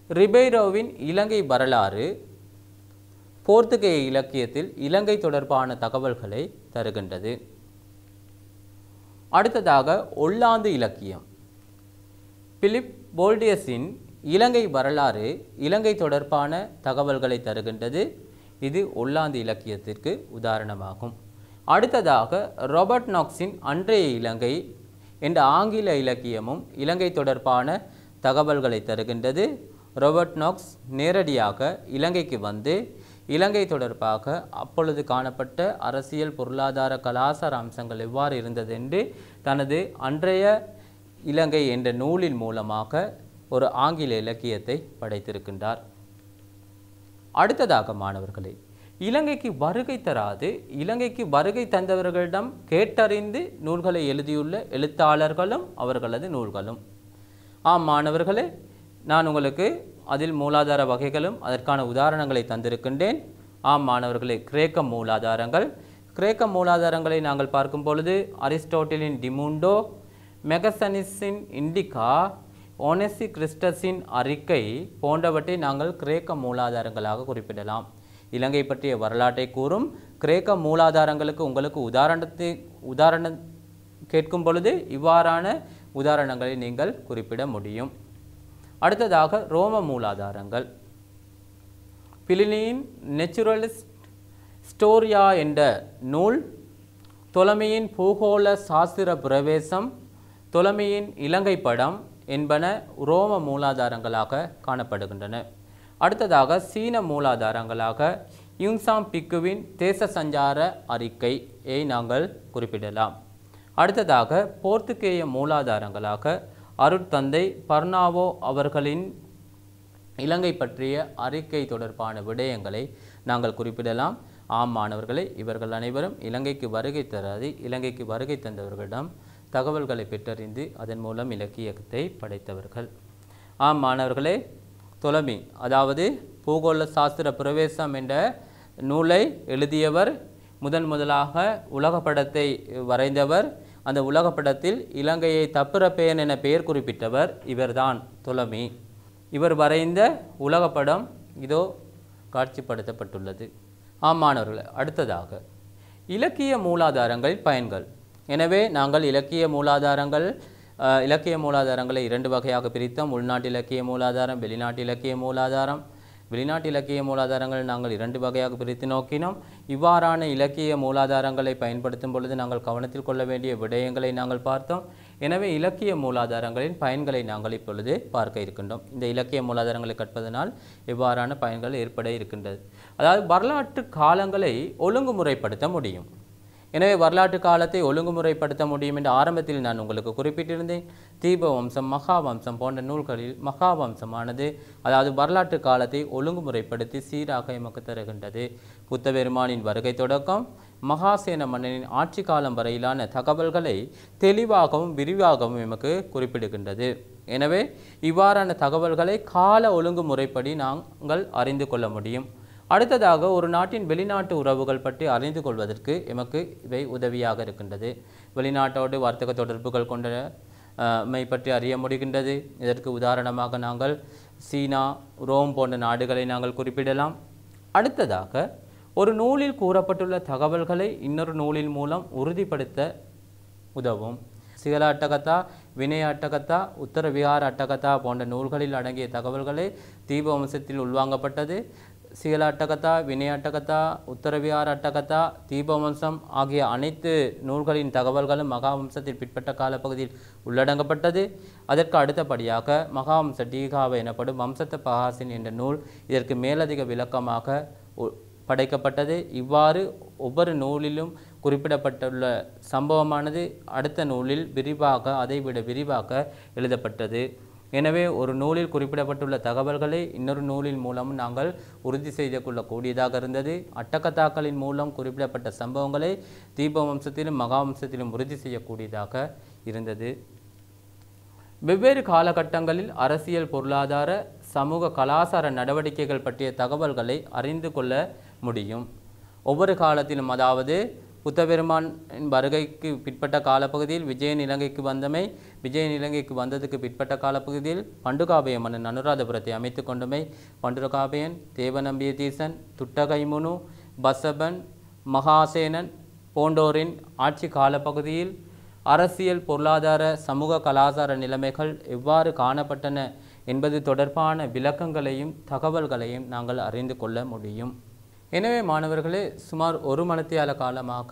ரிபெய்ரோவின் இலங்கை வரலாறு போர்த்துகேய இலக்கியத்தில் இலங்கை தொடர்பான தகவல்களை தருகின்றது. அடுத்ததாக ஒல்லாந்து இலக்கியம், பிலிப் போல்டியஸின் இலங்கை வரலாறு இலங்கை தொடர்பான தகவல்களை தருகின்றது. இது ஒல்லாந்து இலக்கியத்திற்கு உதாரணமாகும். அடுத்ததாக ராபர்ட் நாக்ஸின் அன்றைய இலங்கை என்ற ஆங்கில இலக்கியமும் இலங்கை தொடர்பான தகவல்களை தருகின்றது. ராபர்ட் நாக்ஸ் நேரடியாக இலங்கைக்கு வந்து இலங்கை தொடர்பாக அப்பொழுது காணப்பட்ட அரசியல், பொருளாதார, கலாச்சார அம்சங்கள் எவ்வாறு இருந்தது என்று தனது அன்றைய இலங்கை என்ற நூலின் மூலமாக ஒரு ஆங்கில இலக்கியத்தை படைத்திருக்கின்றார். அடுத்ததாக மாணவர்களே, இலங்கைக்கு வருகை தராது இலங்கைக்கு வருகை தந்தவர்களிடம் கேட்டறிந்து நூல்களை எழுதியுள்ள எழுத்தாளர்களும் அவர்களது நூல்களும். மாணவர்களே, நான் உங்களுக்கு அதில் மூலாதார வகைகளும் அதற்கான உதாரணங்களை தந்திருக்கின்றேன். மாணவர்களே, கிரேக்க மூலாதாரங்கள். கிரேக்க மூலாதாரங்களை நாங்கள் பார்க்கும் பொழுது அரிஸ்டோட்டிலின் டிமுண்டோ, மெகசனிஸின் இண்டிகா, ஓனெசி கிறிஸ்டஸின் அறிக்கை போன்றவற்றை நாங்கள் கிரேக்க மூலாதாரங்களாக குறிப்பிடலாம். இலங்கை பற்றிய வரலாற்றை கூறும் கிரேக்க மூலாதாரங்களுக்கு உங்களுக்கு உதாரணம் கேட்கும் பொழுது இவ்வாறான உதாரணங்களை நீங்கள் குறிப்பிட முடியும். அடுத்ததாக ரோம மூலாதாரங்கள், பிலினியின் நேச்சுரலிஸ்ட் ஸ்டோரியா என்ற நூல், தொலமியின் பூகோள சாஸ்திர பிரவேசம், தொலமியின் இலங்கை படம் என்பன ரோம மூலாதாரங்களாக காணப்படுகின்றன. அடுத்ததாக சீன மூலாதாரங்களாக யுங்சாங் பிக்குவின் தேச சஞ்சார அறிக்கையை நாங்கள் குறிப்பிடலாம். அடுத்ததாக போர்த்துகேய மூலாதாரங்களாக அருட்தந்தை பர்னாவோ அவர்களின் இலங்கை பற்றிய அறிக்கை தொடர்பான விடயங்களை நாங்கள் குறிப்பிடலாம். ஆம் மாணவர்களே, இவர்கள் அனைவரும் இலங்கைக்கு வருகை தந்தவர்களிடம் தகவல்களை பெற்றறிந்து அதன் மூலம் இலக்கியத்தை படைத்தவர்கள். ஆம் மாணவர்களே, தொலமி அதாவது பூகோள சாஸ்திர பிரவேசம் என்ற நூலை எழுதியவர், முதலாக உலகப்படத்தை வரைந்தவர், அந்த உலகப்படத்தில் இலங்கையை தப்புரப்பேன் என பெயர் குறிப்பிட்டவர் இவர்தான் தொலமி. இவர் வரைந்த உலகப்படம் இதோ காட்சிப்படுத்தப்பட்டுள்ளது. ஆம் மாணவர்களே, அடுத்ததாக இலக்கிய மூலாதாரங்களின் பயன்கள். எனவே நாங்கள் இலக்கிய மூலாதாரங்களை 2 வகையாக பிரித்தோம். உள்நாட்டு இலக்கிய மூலாதாரம், வெளிநாட்டு இலக்கிய மூலாதாரம். வெளிநாட்டு இலக்கிய மூலாதாரங்கள் நாங்கள் 2 வகையாக பிரித்து நோக்கினோம். இவ்வாறான இலக்கிய மூலாதாரங்களை பயன்படுத்தும் பொழுது நாங்கள் கவனத்தில் கொள்ள வேண்டிய விடயங்களை நாங்கள் பார்த்தோம். எனவே இலக்கிய மூலாதாரங்களின் பயன்களை நாங்கள் இப்பொழுது பார்க்க இருக்கின்றோம். இந்த இலக்கிய மூலாதாரங்களை கற்பதனால் எவ்வாறான பயன்கள் ஏற்பட இருக்கின்றது. அதாவது வரலாற்று காலங்களை ஒழுங்குமுறைப்படுத்த முடியும். எனவே வரலாற்று காலத்தை ஒழுங்குமுறைப்படுத்த முடியும் என்று ஆரம்பத்தில் நான் உங்களுக்கு குறிப்பிட்டிருந்தேன். தீபவம்சம், மகாவம்சம் போன்ற நூல்களில் மகாவம்சமானது அதாவது வரலாற்று காலத்தை ஒழுங்குமுறைப்படுத்தி சீராக எமக்கு தருகின்றது. புத்தபெருமானின் வருகை தொடக்கம் மகாசேன மன்னனின் ஆட்சி காலம் வரையிலான தகவல்களை தெளிவாகவும் விரிவாகவும் எமக்கு குறிப்பிடுகின்றது. எனவே இவ்வாறான தகவல்களை கால ஒழுங்குமுறைப்படி நாங்கள் அறிந்து கொள்ள முடியும். அடுத்ததாக ஒரு நாட்டின் வெளிநாட்டு உறவுகள் பற்றி அறிந்து கொள்வதற்கு எமக்கு இவை உதவியாக இருக்கின்றது. வெளிநாட்டோடு வர்த்தக தொடர்புகள் கொண்டமை பற்றி அறிய முடிகின்றது. இதற்கு உதாரணமாக நாங்கள் சீனா, ரோம் போன்ற நாடுகளை நாங்கள் குறிப்பிடலாம். அடுத்ததாக ஒரு நூலில் கூறப்பட்டுள்ள தகவல்களை இன்னொரு நூலின் மூலம் உறுதிப்படுத்த உதவும். சிகல அட்டகத்தா, வினய அட்டகத்தா, உத்தர விஹார அட்டகத்தா போன்ற நூல்களில் அடங்கிய தகவல்களை தீபவம்சத்தில் உள்வாங்கப்பட்டது. சிகல அட்டகத்தா, வினய அட்டகத்தா, உத்தரவியார அட்டகத்தா, தீபவம்சம் ஆகிய அனைத்து நூல்களின் தகவல்களும் மகாவம்சத்தில் பிற்பட்ட காலப்பகுதியில் உள்ளடங்கப்பட்டது. அதற்கு அடுத்தபடியாக மகாவம்ச டீகாவை எனப்படும் வம்சத்த பகாசின் என்ற நூல் இதற்கு மேலதிக விளக்கமாக படைக்கப்பட்டது. இவ்வாறு ஒவ்வொரு நூலிலும் குறிப்பிடப்பட்டுள்ள சம்பவமானது அடுத்த நூலில் அதைவிட விரிவாக எழுதப்பட்டது. எனவே ஒரு நூலில் குறிப்பிடப்பட்டுள்ள தகவல்களை இன்னொரு நூலின் மூலம் நாங்கள் உறுதி செய்து கொள்ளக்கூடியதாக இருந்தது. அட்டகத்தாக்களின் மூலம் குறிப்பிடப்பட்ட சம்பவங்களை தீபவம்சத்திலும் மகாவம்சத்திலும் உறுதி செய்யக்கூடியதாக இருந்தது. வெவ்வேறு காலகட்டங்களில் அரசியல், பொருளாதார, சமூக, கலாச்சார நடவடிக்கைகள் பற்றிய தகவல்களை அறிந்து கொள்ள முடியும். ஒவ்வொரு காலத்திலும் அதாவது புத்தபெருமானின் வருகைக்கு பிற்பட்ட காலப்பகுதியில் விஜயன் இலங்கைக்கு வந்ததுக்கு பிற்பட்ட காலப்பகுதியில் பண்டுகாபய மன்னன் அனுராதபுரத்தை அமைத்து கொண்டமை, பண்டுகாபயன், தேவநம்பிய தீசன், துட்டகைமுனு, பசபன், மகாசேனன் போன்றோரின் ஆட்சி காலப்பகுதியில் அரசியல், பொருளாதார, சமூக, கலாச்சார நிலைமைகள் எவ்வாறு காணப்பட்டன என்பது தொடர்பான விளக்கங்களையும் தகவல்களையும் நாங்கள் அறிந்து கொள்ள முடியும். எனவே மாணவர்களே, சுமார் 1 மணித்தியால காலமாக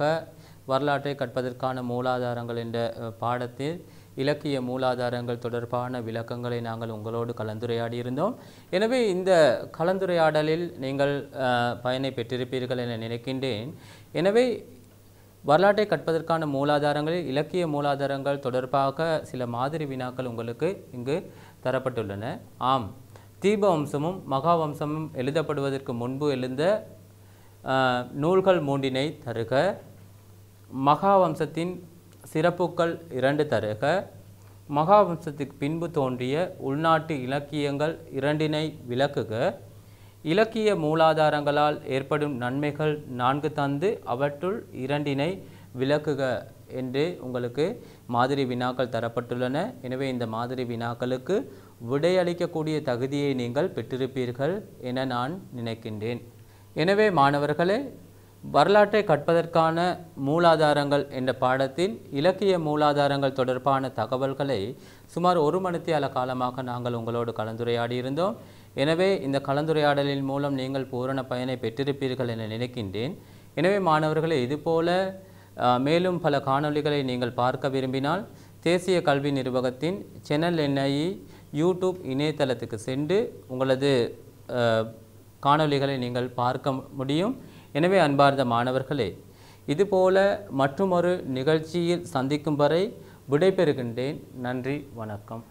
வரலாற்றை கற்பதற்கான மூலாதாரங்கள் என்ற பாடத்தில் இலக்கிய மூலாதாரங்கள் தொடர்பான விளக்கங்களை நாங்கள் உங்களோடு கலந்துரையாடி இருந்தோம். எனவே இந்த கலந்துரையாடலில் நீங்கள் பயனை பெற்றிருப்பீர்கள் என நினைக்கின்றேன். எனவே வரலாற்றை கற்பதற்கான மூலாதாரங்களில் இலக்கிய மூலாதாரங்கள் தொடர்பாக சில மாதிரி வினாக்கள் உங்களுக்கு இங்கு தரப்பட்டுள்ளன. ஆம், தீபவம்சமும் மகாவம்சமும் எழுதப்படுவதற்கு முன்பு எழுந்த நூல்கள் 3 தருக, மகாவம்சத்தின் சிறப்புக்கள் 2 தருக, மகாவம்சத்திற்கு பின்பு தோன்றிய உள்நாட்டு இலக்கியங்கள் 2 விளக்குக, இலக்கிய மூலாதாரங்களால் ஏற்படும் நன்மைகள் 4 தந்து அவற்றுள் 2 விளக்குக என்று உங்களுக்கு மாதிரி வினாக்கள் தரப்பட்டுள்ளன. எனவே இந்த மாதிரி வினாக்களுக்கு விடையளிக்கக்கூடிய தகுதியை நீங்கள் பெற்றிருப்பீர்கள் என நான் நினைக்கின்றேன். எனவே மாணவர்களே, வரலாற்றை கற்பதற்கான மூலாதாரங்கள் என்ற பாடத்தில் இலக்கிய மூலாதாரங்கள் தொடர்பான தகவல்களை சுமார் 1 மணித்தியால காலமாக நாங்கள் உங்களோடு கலந்துரையாடி இருந்தோம். எனவே இந்த கலந்துரையாடலின் மூலம் நீங்கள் பூரண பயனை பெற்றிருப்பீர்கள் என நினைக்கின்றேன். எனவே மாணவர்களே, இதுபோல மேலும் பல காணொளிகளை நீங்கள் பார்க்க விரும்பினால் தேசிய கல்வி நிர்வாகத்தின் சேனல் NIE யூடியூப் இணையதளத்துக்கு சென்று உங்களது காணொளிகளை நீங்கள் பார்க்க முடியும். எனவே அன்பார்ந்த மாணவர்களே, இதுபோல மற்றுமொரு நிகழ்ச்சியில் சந்திக்கும் வரை விடைபெறுகின்றேன். நன்றி, வணக்கம்.